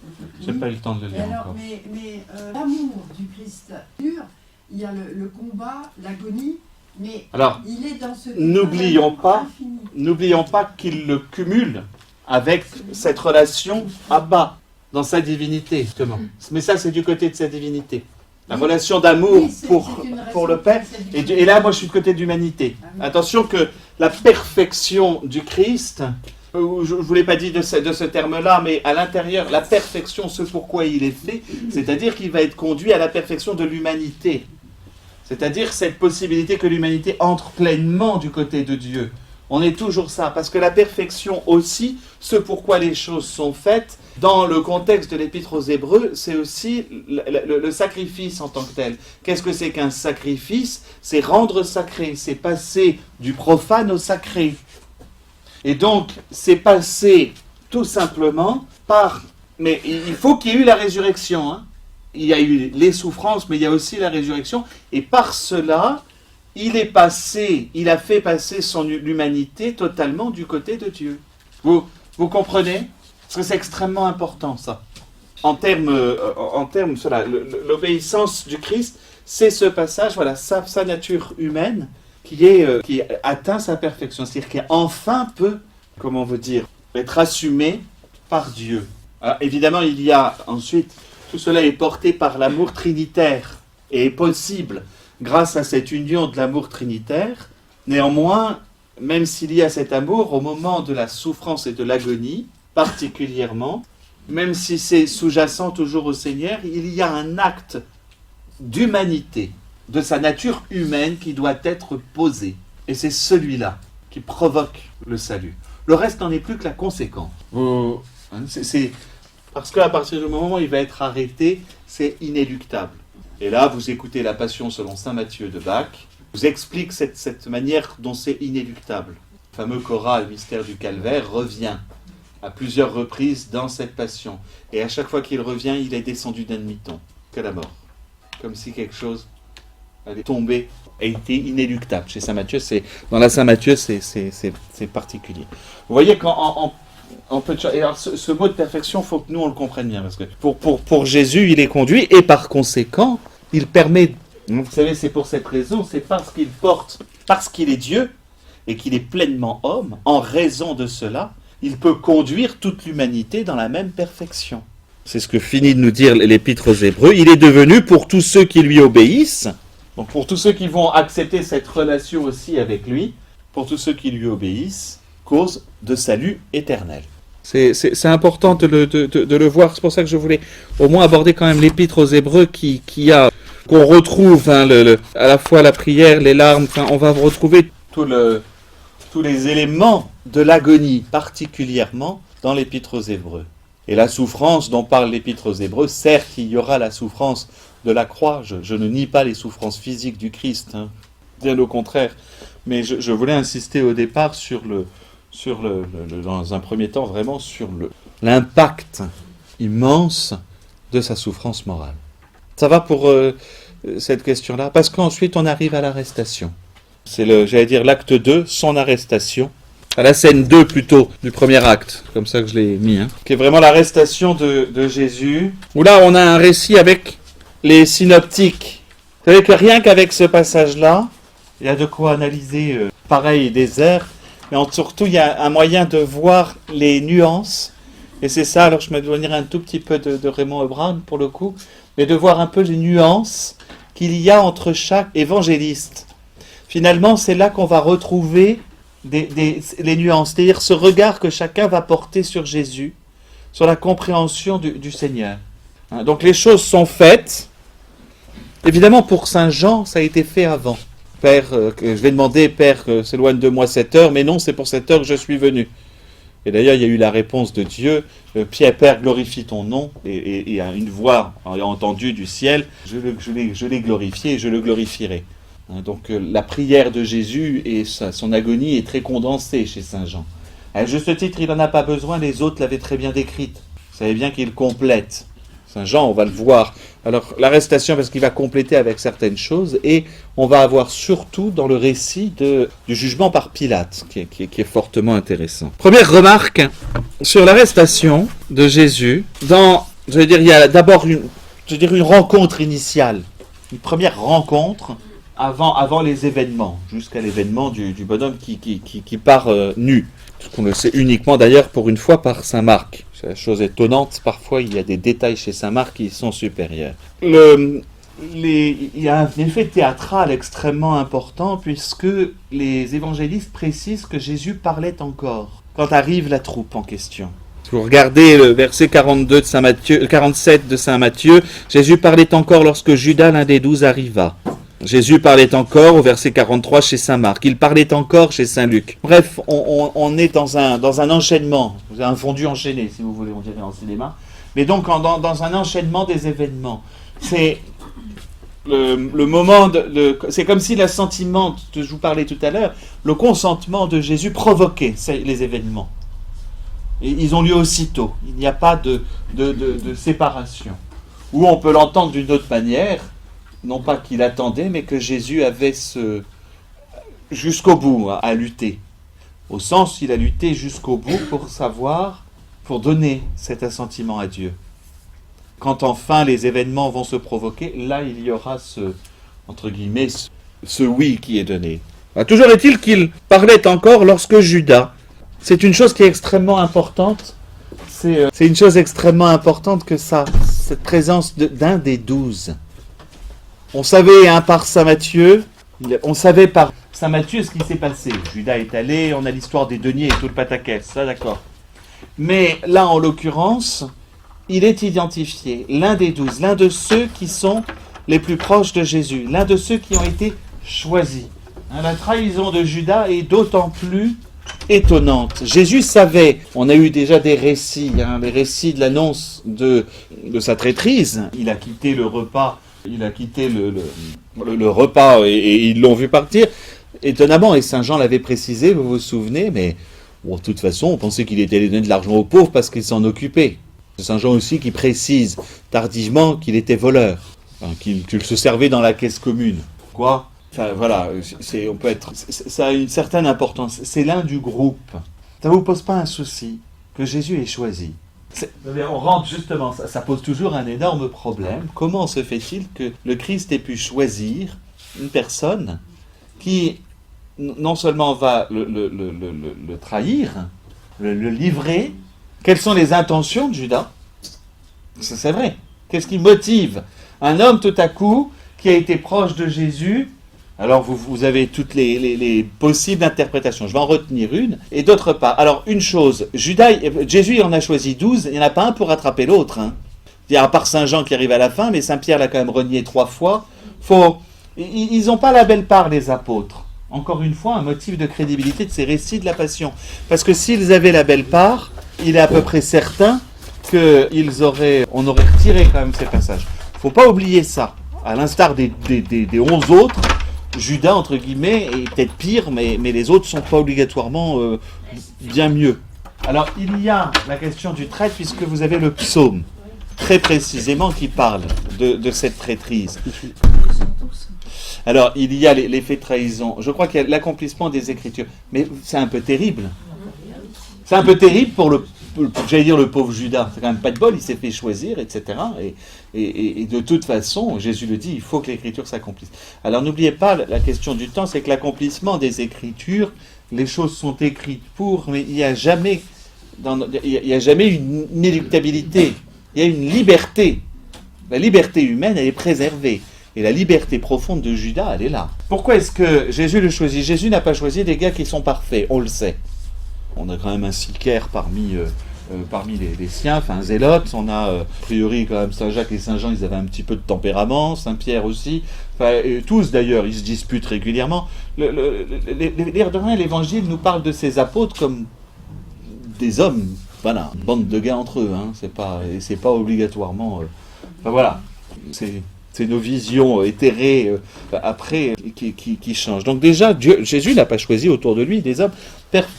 j'ai pas eu le temps de le Et lire alors, encore. mais l'amour du Christ pur, il y a le combat, l'agonie, mais Alors, il est dans ce n'oublions pas, infini. N'oublions pas qu'il le cumule avec cette relation à bas dans sa divinité, justement. Mais ça, c'est du côté de sa divinité. La Oui. Oui, d'amour c'est pour une le relation Père. qui est Et là, moi, je suis du côté de l'humanité. Ah oui. Attention que la perfection du Christ, je ne vous l'ai pas dit de ce terme-là, mais à l'intérieur, la perfection, ce pourquoi il est fait, c'est-à-dire qu'il va être conduit à la perfection de l'humanité. C'est-à-dire cette possibilité que l'humanité entre pleinement du côté de Dieu. On est toujours ça, parce que la perfection aussi, ce pourquoi les choses sont faites, dans le contexte de l'Épître aux Hébreux, c'est aussi le sacrifice en tant que tel. Qu'est-ce que c'est qu'un sacrifice? C'est rendre sacré, c'est passer du profane au sacré. Et donc, c'est passé tout simplement par... Mais il faut qu'il y ait eu la résurrection, hein. Il y a eu les souffrances, mais il y a aussi la résurrection. Et par cela, il a fait passer l'humanité totalement du côté de Dieu. Vous comprenez? Parce que c'est extrêmement important, ça. En termes, l'obéissance du Christ, c'est ce passage, voilà, sa nature humaine qui atteint sa perfection. C'est-à-dire qui enfin peut, comment on veut dire, être assumé par Dieu. Alors, évidemment, il y a ensuite... Tout cela est porté par l'amour trinitaire et est possible grâce à cette union de l'amour trinitaire. Néanmoins, même s'il y a cet amour, au moment de la souffrance et de l'agonie, particulièrement, même si c'est sous-jacent toujours au Seigneur, il y a un acte d'humanité, de sa nature humaine qui doit être posé. Et c'est celui-là qui provoque le salut. Le reste n'en est plus que la conséquence. Parce qu'à partir du moment où il va être arrêté, c'est inéluctable. Et là, vous écoutez la Passion selon saint Matthieu de Bach, vous explique cette manière dont c'est inéluctable. Le fameux choral mystère du calvaire revient à plusieurs reprises dans cette Passion. Et à chaque fois qu'il revient, il est descendu d'un demi-ton, qu'à la mort. Comme si quelque chose allait tomber et était inéluctable. Chez saint Matthieu, dans la saint Matthieu, c'est particulier. Vous voyez qu'en et alors, ce mot de perfection, il faut que nous on le comprenne bien, parce que pour Jésus, il est conduit, et par conséquent, il permet, vous savez, c'est pour cette raison, c'est parce qu'il est Dieu, et qu'il est pleinement homme, en raison de cela, il peut conduire toute l'humanité dans la même perfection. C'est ce que finit de nous dire l'Épître aux Hébreux, il est devenu pour tous ceux qui lui obéissent, donc pour tous ceux qui vont accepter cette relation aussi avec lui, pour tous ceux qui lui obéissent, cause de salut éternel. C'est important de le voir, c'est pour ça que je voulais au moins aborder quand même l'Épître aux Hébreux qu'on retrouve à la fois la prière, les larmes, on va retrouver tous les éléments de l'agonie, particulièrement dans l'Épître aux Hébreux. Et la souffrance dont parle l'Épître aux Hébreux, certes il y aura la souffrance de la croix, je ne nie pas les souffrances physiques du Christ, hein, bien au contraire, mais je voulais insister au départ dans un premier temps, vraiment sur l'impact immense de sa souffrance morale. Ça va pour cette question-là? Parce qu'ensuite, on arrive à l'arrestation. C'est l'acte 2, son arrestation. À la scène 2 plutôt, du premier acte, comme ça que je l'ai mis, qui est vraiment l'arrestation de Jésus, où là on a un récit avec les synoptiques. Vous savez que rien qu'avec ce passage-là, il y a de quoi analyser pareil des airs, mais surtout il y a un moyen de voir les nuances, et c'est ça, alors je m'éloignerai un tout petit peu de Raymond Brown pour le coup, mais de voir un peu les nuances qu'il y a entre chaque évangéliste. Finalement, c'est là qu'on va retrouver les nuances, c'est-à-dire ce regard que chacun va porter sur Jésus, sur la compréhension du Seigneur. Donc les choses sont faites. Évidemment, pour Saint Jean, ça a été fait avant. Père, je vais demander, Père, s'éloigne de moi cette heure, mais non, c'est pour cette heure que je suis venu. Et d'ailleurs, il y a eu la réponse de Dieu, Père, glorifie ton nom, et il y a une voix entendue du ciel, je l'ai glorifié et je le glorifierai. Donc la prière de Jésus et son agonie est très condensée chez Saint Jean. À juste titre, il n'en a pas besoin, les autres l'avaient très bien décrite. Vous savez bien qu'il complète. Saint Jean, on va le voir. Alors l'arrestation, parce qu'il va compléter avec certaines choses, et on va avoir surtout dans le récit du jugement par Pilate, qui est fortement intéressant. Première remarque sur l'arrestation de Jésus. Il y a d'abord une rencontre initiale, une première rencontre, avant les événements, jusqu'à l'événement du bonhomme qui part nu. Ce qu'on le sait uniquement d'ailleurs pour une fois par Saint Marc. C'est la chose étonnante, parfois il y a des détails chez Saint Marc qui sont supérieurs. Il y a un effet théâtral extrêmement important puisque les évangélistes précisent que Jésus parlait encore quand arrive la troupe en question. Si vous regardez le verset 42 de Saint Matthieu, 47 de Saint Matthieu, Jésus parlait encore lorsque Judas, l'un des 12, arriva. Jésus parlait encore au verset 43 chez Saint Marc, il parlait encore chez Saint Luc. Bref, on est dans un enchaînement, un fondu enchaîné si vous voulez, on dirait en cinéma, mais donc dans un enchaînement des événements. C'est le moment, c'est comme si l'assentiment, je vous parlais tout à l'heure, le consentement de Jésus provoquait les événements. Et ils ont lieu aussitôt, il n'y a pas de séparation. Ou on peut l'entendre d'une autre manière, non pas qu'il attendait, mais que Jésus avait jusqu'au bout à lutter. Au sens, il a lutté jusqu'au bout pour donner cet assentiment à Dieu. Quand enfin les événements vont se provoquer, là il y aura entre guillemets, ce oui qui est donné. Toujours est-il qu'il parlait encore lorsque Judas. C'est une chose qui est extrêmement importante. C'est une chose extrêmement importante que cette présence d'un des 12. On savait par Saint Matthieu, ce qui s'est passé. Judas est allé, on a l'histoire des deniers et tout le pataquès, ça d'accord. Mais là, en l'occurrence, il est identifié, l'un des 12, l'un de ceux qui sont les plus proches de Jésus, l'un de ceux qui ont été choisis. La trahison de Judas est d'autant plus étonnante. Jésus savait, on a eu déjà des récits, les récits de l'annonce de sa traîtrise. Il a quitté le repas. Il a quitté le repas et ils l'ont vu partir. Étonnamment, et Saint Jean l'avait précisé, vous vous souvenez, mais de toute façon, on pensait qu'il était allé donner de l'argent aux pauvres parce qu'il s'en occupait. C'est Saint Jean aussi qui précise tardivement qu'il était voleur, qu'il se servait dans la caisse commune. Quoi ? Enfin, voilà, ça a une certaine importance. C'est l'un du groupe. Ça ne vous pose pas un souci que Jésus ait choisi ? On rentre justement, ça pose toujours un énorme problème. Comment se fait-il que le Christ ait pu choisir une personne qui non seulement va le trahir, le livrer? Quelles sont les intentions de Judas? C'est vrai. Qu'est-ce qui motive un homme tout à coup qui a été proche de Jésus? Alors vous avez toutes les possibles interprétations. Je vais en retenir une. Et d'autre part, alors une chose, Jésus en a choisi 12, il n'y en a pas un pour rattraper l'autre. Il y a à part Saint Jean qui arrive à la fin, mais Saint Pierre l'a quand même renié 3 fois. Ils n'ont pas la belle part, les apôtres. Encore une fois, un motif de crédibilité de ces récits de la Passion. Parce que s'ils avaient la belle part, il est à peu près certain qu'on aurait retiré quand même ces passages. Il ne faut pas oublier ça. À l'instar des 11 autres, Judas, entre guillemets, est peut-être pire, mais les autres ne sont pas obligatoirement bien mieux. Alors, il y a la question du traître, puisque vous avez le psaume, très précisément, qui parle de cette traîtrise. Alors, il y a l'effet trahison. Je crois qu'il y a l'accomplissement des Écritures. Mais c'est un peu terrible. C'est un peu terrible pour j'allais dire le pauvre Judas. C'est quand même pas de bol, il s'est fait choisir, etc. Et de toute façon, Jésus le dit, il faut que l'Écriture s'accomplisse. Alors, n'oubliez pas, la question du temps, c'est que l'accomplissement des Écritures, les choses sont écrites pour, mais il n'y a jamais une inéluctabilité. Il y a une liberté. La liberté humaine, elle est préservée. Et la liberté profonde de Judas, elle est là. Pourquoi est-ce que Jésus le choisit ? Jésus n'a pas choisi des gars qui sont parfaits, on le sait. On a quand même un sicaire parmi les siens, enfin un zélote. On a, a priori, quand même, Saint-Jacques et Saint-Jean, ils avaient un petit peu de tempérament. Saint-Pierre aussi. Enfin, tous d'ailleurs, ils se disputent régulièrement. L'air de rien, l'Évangile nous parle de ces apôtres comme des hommes. Voilà, une bande de gars entre eux. Hein. C'est pas obligatoirement... Enfin voilà, c'est nos visions éthérées après qui changent. Donc déjà, Jésus n'a pas choisi autour de lui des hommes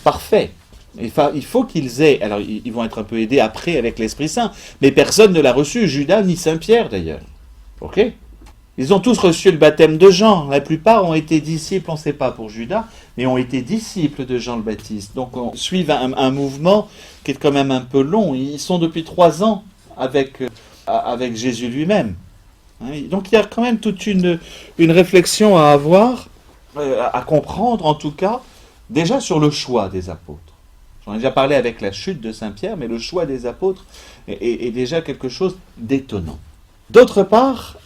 parfaits. Il faut qu'ils aient, alors ils vont être un peu aidés après avec l'Esprit Saint, mais personne ne l'a reçu, Judas ni Saint-Pierre d'ailleurs. Ok ? Ils ont tous reçu le baptême de Jean. La plupart ont été disciples, on ne sait pas pour Judas, mais ont été disciples de Jean le Baptiste. Donc on suit un mouvement qui est quand même un peu long. Ils sont depuis 3 ans avec Jésus lui-même. Donc il y a quand même toute une réflexion à avoir, à comprendre en tout cas, déjà sur le choix des apôtres. J'en ai déjà parlé avec la chute de Saint-Pierre, mais le choix des apôtres est déjà quelque chose d'étonnant. D'autre part,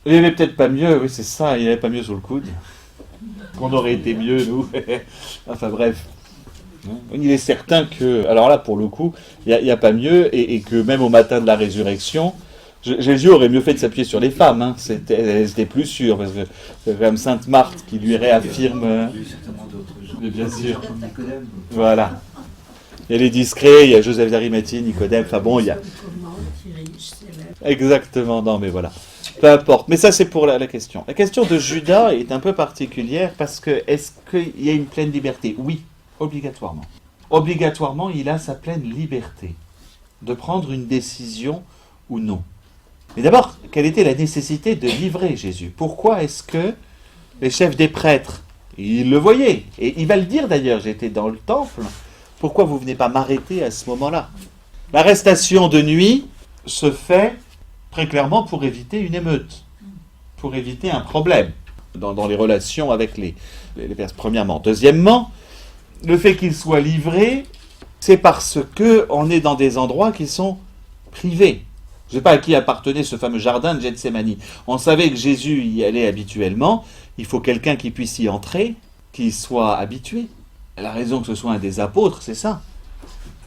il n'y avait peut-être pas mieux, oui c'est ça, il n'y avait pas mieux sous le coude. Qu'on aurait été mieux, nous. Enfin bref. Il est certain que, alors là pour le coup, il n'y a pas mieux, et que même au matin de la résurrection, Jésus aurait mieux fait de s'appuyer sur les femmes, hein. C'était plus sûr, parce que c'est quand même Sainte Marthe qui lui réaffirme. Il y a certainement d'autres gens. Bien sûr. Nicodème. Voilà. Il y a les discrets, il y a Joseph d'Arimathie, Nicodème, enfin bon, il y a. Exactement, non mais voilà. Peu importe, mais ça c'est pour la question. La question de Judas est un peu particulière parce que est-ce qu'il y a une pleine liberté ? Oui, obligatoirement. Obligatoirement, il a sa pleine liberté de prendre une décision ou non. Mais d'abord, quelle était la nécessité de livrer Jésus ? Pourquoi est-ce que les chefs des prêtres, ils le voyaient, et il va le dire d'ailleurs, j'étais dans le temple, pourquoi vous ne venez pas m'arrêter à ce moment-là ? L'arrestation de nuit se fait très clairement pour éviter une émeute, pour éviter un problème dans les relations avec les personnes, premièrement. Deuxièmement, le fait qu'il soit livré, c'est parce qu'on est dans des endroits qui sont privés. Je ne sais pas à qui appartenait ce fameux jardin de Gethsémani. On savait que Jésus y allait habituellement. Il faut quelqu'un qui puisse y entrer, qui soit habitué. La raison que ce soit un des apôtres, c'est ça.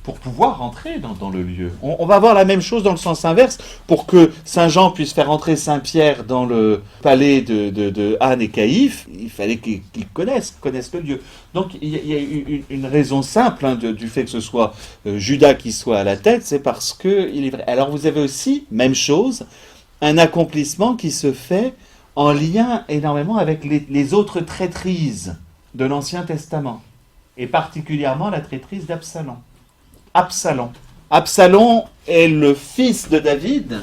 Pour pouvoir entrer dans le lieu. On va voir la même chose dans le sens inverse. Pour que Saint Jean puisse faire entrer Saint-Pierre dans le palais de Anne et Caïphe, il fallait qu'ils connaissent le lieu. Donc il y a une raison simple du fait que ce soit Judas qui soit à la tête, c'est parce qu'il est vrai. Alors vous avez aussi, même chose, un accomplissement qui se fait en lien énormément avec les autres traîtrises de l'Ancien Testament. Et particulièrement la traîtrise d'Absalom. Absalom est le fils de David.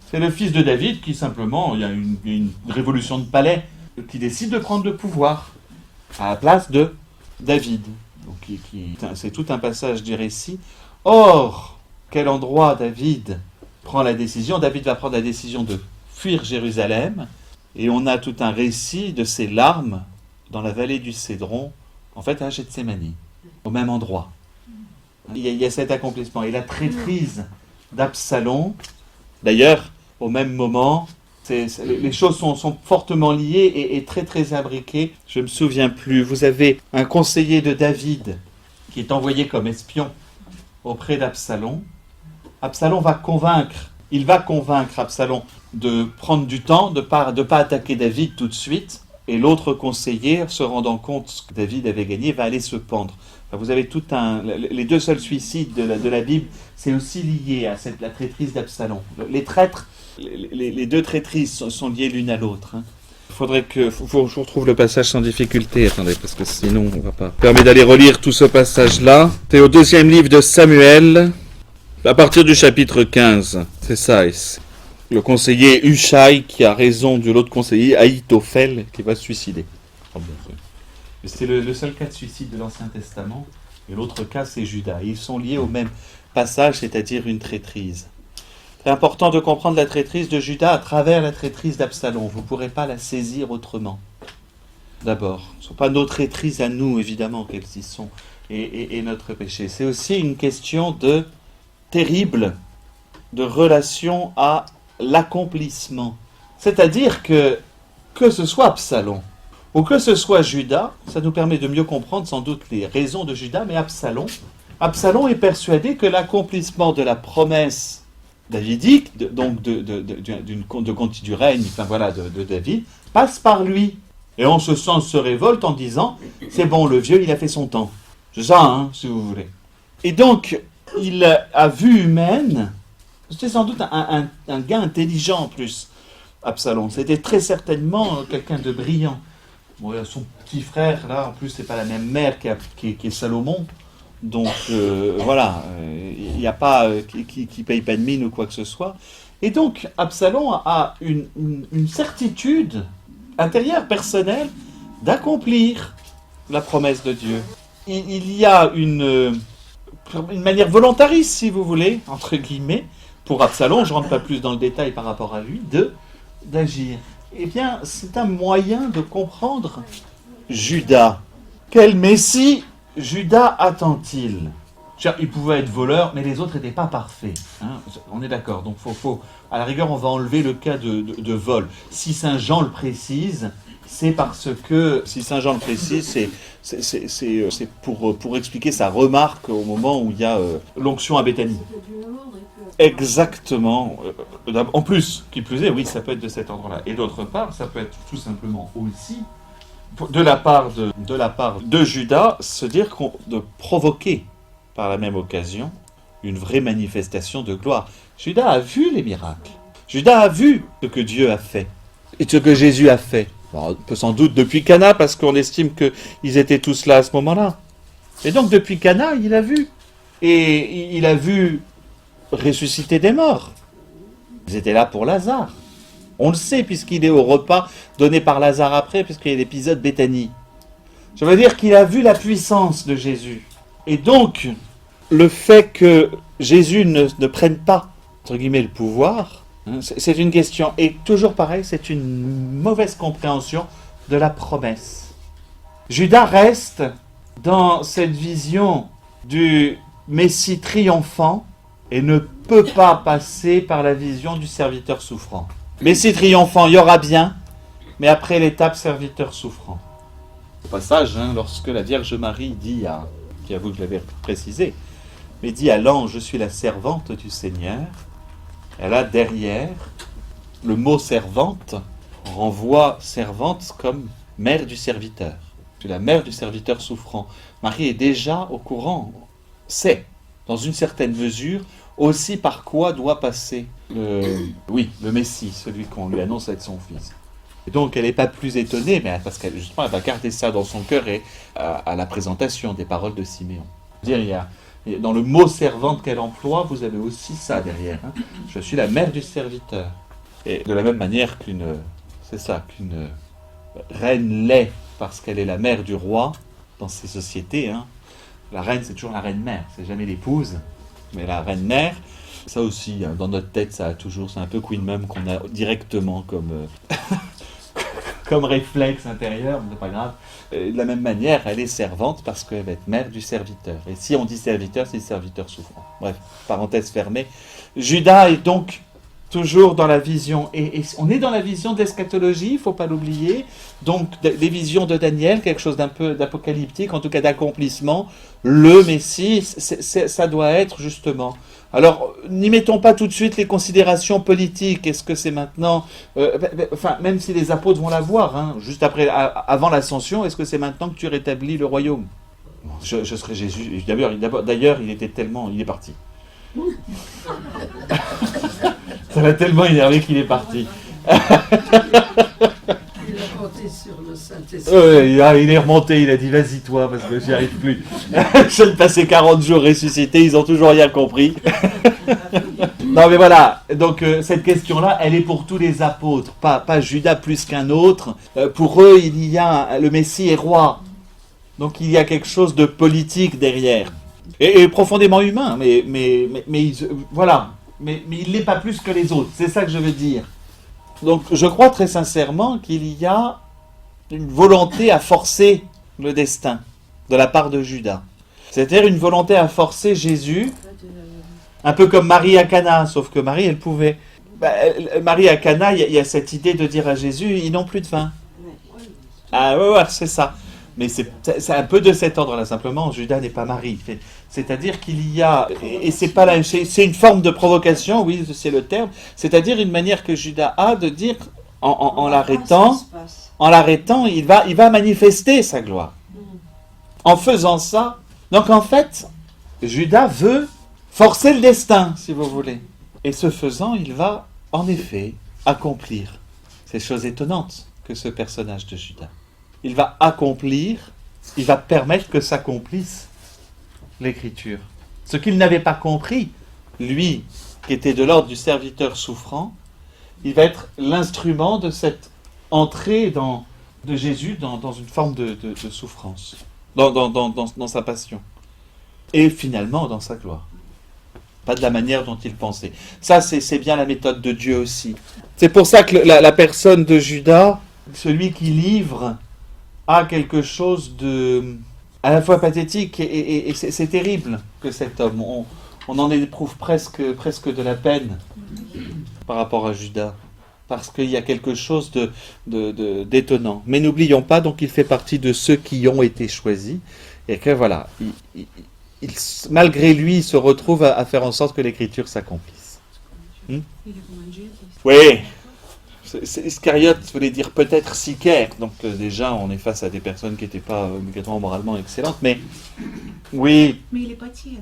C'est le fils de David qui simplement, il y a une révolution de palais, qui décide de prendre le pouvoir à la place de David. Donc, c'est tout un passage du récit. Or, quel endroit David prend la décision ? David va prendre la décision de fuir Jérusalem. Et on a tout un récit de ses larmes dans la vallée du Cédron, en fait à Gethsémani, au même endroit. Il y a cet accomplissement. Et la traîtrise d'Absalom, d'ailleurs, au même moment, les choses sont fortement liées et très très imbriquées. Je ne me souviens plus. Vous avez un conseiller de David qui est envoyé comme espion auprès d'Absalom. Absalom va convaincre Absalom de prendre du temps, de pas attaquer David tout de suite. Et l'autre conseiller, se rendant compte que David avait gagné, va aller se pendre. Enfin, vous avez les 2 seuls suicides de la Bible, c'est aussi lié à la traîtrise d'Absalom. Les traîtres, les 2 traîtrises sont liées l'une à l'autre. Il faudrait que je retrouve le passage sans difficulté. Attendez, parce que sinon on va pas. Permet d'aller relire tout ce passage-là. C'est au 2e livre de Samuel, à partir du chapitre 15. C'est ça ici. le conseiller Hushai qui a raison de l'autre conseiller Ahitophel qui va se suicider. C'est le seul cas de suicide de l'Ancien Testament. Et l'autre cas, c'est Judas. Ils sont liés au même passage, c'est-à-dire une traîtrise. C'est important de comprendre la traîtrise de Judas à travers la traîtrise d'Absalom. Vous ne pourrez pas la saisir autrement. D'abord, ce ne sont pas nos traîtrises à nous, évidemment, qu'elles y sont, et notre péché. C'est aussi une question de terrible, de relation à l'accomplissement. C'est-à-dire que ce soit Absalom, ou que ce soit Judas, ça nous permet de mieux comprendre sans doute les raisons de Judas, mais Absalom est persuadé que l'accomplissement de la promesse davidique, donc du règne, de David, passe par lui. Et en ce sens se révolte en disant, c'est bon, le vieux, il a fait son temps. C'est ça, si vous voulez. Et donc, il a vue humaine, c'était sans doute un gars intelligent en plus, Absalom. C'était très certainement quelqu'un de brillant. Bon, son petit frère, là, en plus, c'est pas la même mère qu'est Salomon. Donc, il n'y a pas qui paye pas de mine ou quoi que ce soit. Et donc, Absalom a une certitude intérieure, personnelle, d'accomplir la promesse de Dieu. Il y a une manière volontariste, si vous voulez, entre guillemets, pour Absalom, je ne rentre pas plus dans le détail par rapport à lui, d'agir. Eh bien, c'est un moyen de comprendre Judas. Quel Messie Judas attend-il ? Il pouvait être voleur, mais les autres n'étaient pas parfaits. On est d'accord. Donc, à la rigueur, on va enlever le cas de vol. Si Saint Jean le précise, c'est parce que, si Saint Jean le précise, c'est pour expliquer sa remarque au moment où il y a l'onction à Béthanie. Exactement. En plus, qui plus est, oui, ça peut être de cet ordre-là. Et d'autre part, ça peut être tout simplement aussi, de la part de Judas, se dire de provoquer, par la même occasion, une vraie manifestation de gloire. Judas a vu les miracles. Judas a vu ce que Dieu a fait. Et ce que Jésus a fait. Alors, on peut sans doute depuis Cana, parce qu'on estime qu'ils étaient tous là à ce moment-là. Et donc, depuis Cana, il a vu. Et il a vu ressusciter des morts. Ils étaient là pour Lazare. On le sait, puisqu'il est au repas donné par Lazare après, puisqu'il y a l'épisode Béthanie. Je veux dire qu'il a vu la puissance de Jésus. Et donc, le fait que Jésus ne prenne pas, entre guillemets, le pouvoir, c'est une question. Et toujours pareil, c'est une mauvaise compréhension de la promesse. Judas reste dans cette vision du Messie triomphant et ne peut pas passer par la vision du serviteur souffrant. Messie triomphant, il y aura bien, mais après l'étape serviteur souffrant. Au passage, lorsque la Vierge Marie dit qui avoue que je l'avais précisé, mais dit à l'ange, je suis la servante du Seigneur, elle a derrière le mot servante, renvoie servante comme mère du serviteur. C'est la mère du serviteur souffrant. Marie est déjà au courant, sait, dans une certaine mesure, aussi par quoi doit passer le Messie, celui qu'on lui annonce être son fils. Et donc elle n'est pas plus étonnée, mais parce qu'elle justement, elle va garder ça dans son cœur et à la présentation des paroles de Siméon. Dans le mot servante qu'elle emploie, vous avez aussi ça derrière. Je suis la mère du serviteur. Et de la même manière qu'une reine l'est parce qu'elle est la mère du roi dans ces sociétés. La reine, c'est toujours la reine-mère, c'est jamais l'épouse, mais la reine-mère. Ça aussi, dans notre tête, c'est un peu Queen Mum qu'on a directement comme réflexe intérieur, mais c'est pas grave. De la même manière, elle est servante parce qu'elle va être mère du serviteur. Et si on dit serviteur, c'est le serviteur souffrant. Bref, parenthèse fermée. Judas est donc toujours dans la vision, et on est dans la vision de l'eschatologie, il ne faut pas l'oublier, donc les visions de Daniel, quelque chose d'un peu d'apocalyptique, en tout cas d'accomplissement, le Messie, ça doit être justement. Alors, n'y mettons pas tout de suite les considérations politiques, est-ce que c'est maintenant, même si les apôtres vont la voir, juste après, avant l'ascension, est-ce que c'est maintenant que tu rétablis le royaume ? Je serai Jésus, d'ailleurs, il est parti. Ça l'a tellement énervé qu'il est parti. Il a compté sur le Saint-Esprit. Il est remonté, il a dit vas-y toi parce que j'y arrive plus. Je viens de passer 40 jours ressuscité, ils ont toujours rien compris. Non mais voilà, donc cette question-là, elle est pour tous les apôtres, pas Judas plus qu'un autre. Pour eux, il y a le Messie est roi. Donc il y a quelque chose de politique derrière. Et profondément humain, voilà. Mais il n'est pas plus que les autres, c'est ça que je veux dire. Donc je crois très sincèrement qu'il y a une volonté à forcer le destin de la part de Judas. C'est-à-dire une volonté à forcer Jésus, un peu comme Marie à Cana, sauf que Marie, elle pouvait. Marie à Cana, il y a cette idée de dire à Jésus, ils n'ont plus de vin. Ah ouais, c'est ça. Mais c'est un peu de cet ordre-là, simplement, Judas n'est pas Marie. C'est-à-dire qu'il y a, et c'est pas là, c'est une forme de provocation, oui, c'est le terme, c'est-à-dire une manière que Judas a de dire, en l'arrêtant, il va manifester sa gloire. En faisant ça, donc en fait, Judas veut forcer le destin, si vous voulez. Et ce faisant, il va, en effet, accomplir ces choses étonnantes que ce personnage de Judas. Il va accomplir, il va permettre que s'accomplisse l'Écriture. Ce qu'il n'avait pas compris, lui, qui était de l'ordre du serviteur souffrant, il va être l'instrument de cette entrée de Jésus dans une forme de souffrance, dans sa passion. Et finalement, dans sa gloire. Pas de la manière dont il pensait. Ça, c'est bien la méthode de Dieu aussi. C'est pour ça que la personne de Judas, celui qui livre, a quelque chose de à la fois pathétique et c'est terrible que cet homme, on en éprouve presque de la peine par rapport à Judas, parce qu'il y a quelque chose d'étonnant. Mais n'oublions pas, donc il fait partie de ceux qui ont été choisis, et que voilà, il malgré lui, il se retrouve à faire en sorte que l'Écriture s'accomplisse. Oui. Iscariote voulait dire peut-être Sicaire, donc déjà on est face à des personnes qui n'étaient pas obligatoirement moralement excellentes, mais oui. Mais il n'est pas tiède.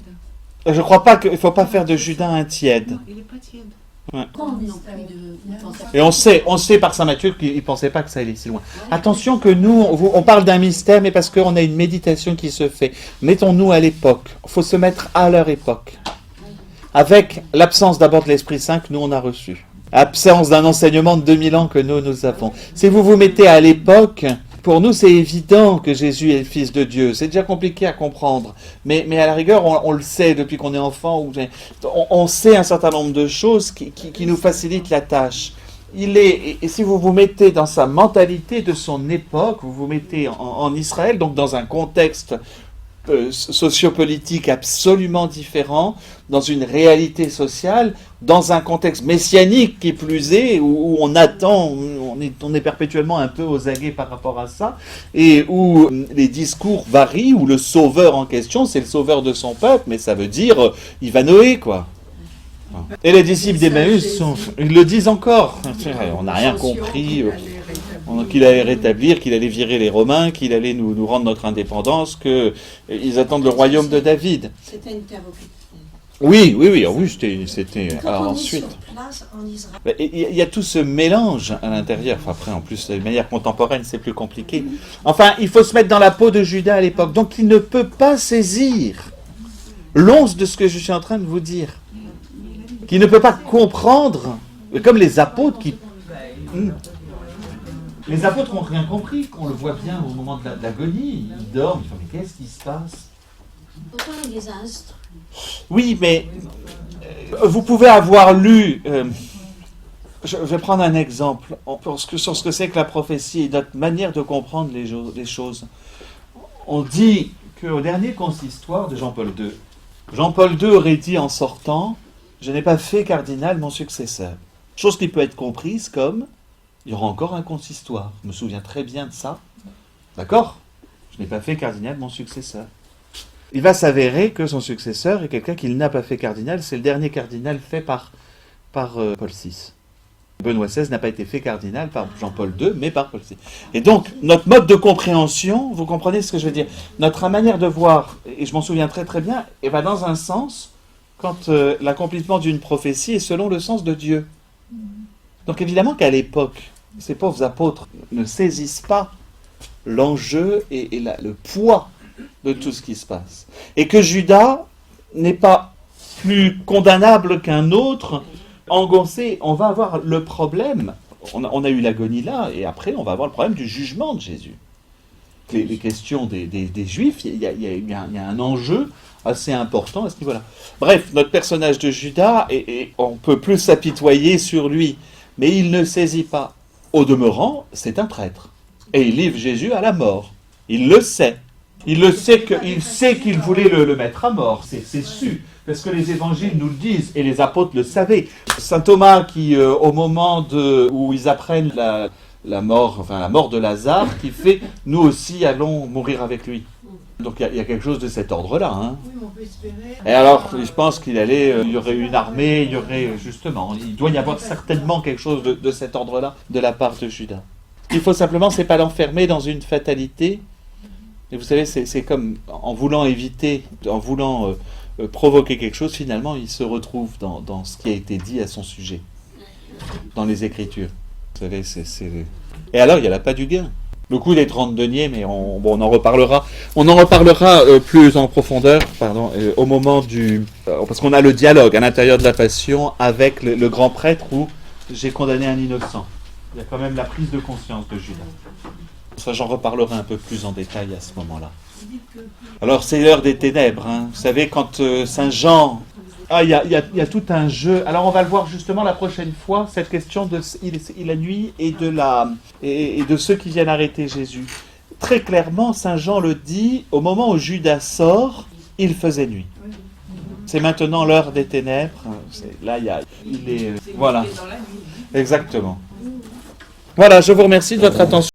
Je crois pas qu'il ne faut pas faire de Judas un tiède. Non, il n'est pas tiède. Ouais. Et Et on sait par saint Matthieu qu'il ne pensait pas que ça allait si loin. Attention que nous, on parle d'un mystère, mais parce qu'on a une méditation qui se fait. Mettons-nous à l'époque. Il faut se mettre à leur époque. Avec l'absence d'abord de l'Esprit Saint que nous on a reçu. Absence d'un enseignement de 2000 ans que nous avons. Si vous vous mettez à l'époque, pour nous c'est évident que Jésus est le Fils de Dieu. C'est déjà compliqué à comprendre. Mais à la rigueur, on le sait depuis qu'on est enfant. On sait un certain nombre de choses qui nous facilitent la tâche. Et si vous vous mettez dans sa mentalité de son époque, vous vous mettez en Israël, donc dans un contexte sociopolitique absolument différent, dans une réalité sociale, dans un contexte messianique qui plus est, où on attend, on est perpétuellement un peu aux aguets par rapport à ça, et où les discours varient, où le sauveur en question, c'est le sauveur de son peuple, mais ça veut dire, il va Noé, quoi. Et les disciples d'Emmaüs, ils le disent encore, on n'a rien compris, qu'il allait rétablir, qu'il allait virer les Romains, qu'il allait nous rendre notre indépendance, qu'ils attendent le royaume de David. C'était une terre occupée. Oui, c'était Quand alors, on ensuite. est sur place en Israël. Il y a tout ce mélange à l'intérieur. Enfin, après, en plus, de manière contemporaine, c'est plus compliqué. Enfin, il faut se mettre dans la peau de Judas à l'époque. Donc, il ne peut pas saisir l'once de ce que je suis en train de vous dire. Qu'il ne peut pas comprendre, comme les apôtres qui... Les apôtres n'ont rien compris, on le voit bien au moment de l'agonie. Ils dorment, ils font, mais qu'est-ce qui se passe? Pourtant, il les a instruits. Oui, mais vous pouvez avoir lu... je vais prendre un exemple sur ce que c'est que la prophétie et notre manière de comprendre les choses. On dit qu'au dernier consistoire de Jean-Paul II, Jean-Paul II aurait dit en sortant « Je n'ai pas fait cardinal mon successeur ». Chose qui peut être comprise comme « Il y aura encore un consistoire ». Je me souviens très bien de ça. D'accord ? Je n'ai pas fait cardinal mon successeur. Il va s'avérer que son successeur est quelqu'un qu'il n'a pas fait cardinal. C'est le dernier cardinal fait par Paul VI. Benoît XVI n'a pas été fait cardinal par Jean-Paul II, mais par Paul VI. Et donc, notre mode de compréhension, vous comprenez ce que je veux dire? Notre manière de voir, et je m'en souviens très très bien, va dans un sens quand l'accomplissement d'une prophétie est selon le sens de Dieu. Donc évidemment qu'à l'époque, ces pauvres apôtres ne saisissent pas l'enjeu et le poids de tout ce qui se passe. Et que Judas n'est pas plus condamnable qu'un autre, engoncé. On va avoir le problème, on a eu l'agonie là, et après on va avoir le problème du jugement de Jésus. Les questions des Juifs, il y a un enjeu assez important à ce niveau-là. Bref, notre personnage de Judas, et on peut plus s'apitoyer sur lui, mais il ne saisit pas. Au demeurant, c'est un traître. Et il livre Jésus à la mort. Il le sait. Il sait qu'il voulait le mettre à mort, c'est su. Parce que les évangiles nous le disent, et les apôtres le savaient. Saint Thomas qui, au moment où ils apprennent la mort de Lazare, qui fait « nous aussi allons mourir avec lui ». Donc il y a quelque chose de cet ordre-là. Hein. Oui, mais on peut espérer. Et alors, je pense qu'il y aurait une armée, justement, il doit y avoir certainement quelque chose de cet ordre-là de la part de Judas. Il faut simplement, c'est pas l'enfermer dans une fatalité. Et vous savez, c'est comme en voulant provoquer quelque chose, finalement, il se retrouve dans ce qui a été dit à son sujet, dans les Écritures. Vous savez, Et alors, il n'y a pas du gain. Le coup des 30 deniers, mais on en reparlera. On en reparlera plus en profondeur, au moment parce qu'on a le dialogue à l'intérieur de la Passion avec le grand prêtre où j'ai condamné un innocent. Il y a quand même la prise de conscience de Judas. Ça, j'en reparlerai un peu plus en détail à ce moment-là. Alors, c'est l'heure des ténèbres. Hein. Vous savez, quand Saint Jean... il y a tout un jeu. Alors, on va le voir justement la prochaine fois, cette question de la nuit et de ceux qui viennent arrêter Jésus. Très clairement, Saint Jean le dit, au moment où Judas sort, il faisait nuit. C'est maintenant l'heure des ténèbres. Là, il est... voilà. Exactement. Voilà, je vous remercie de votre attention.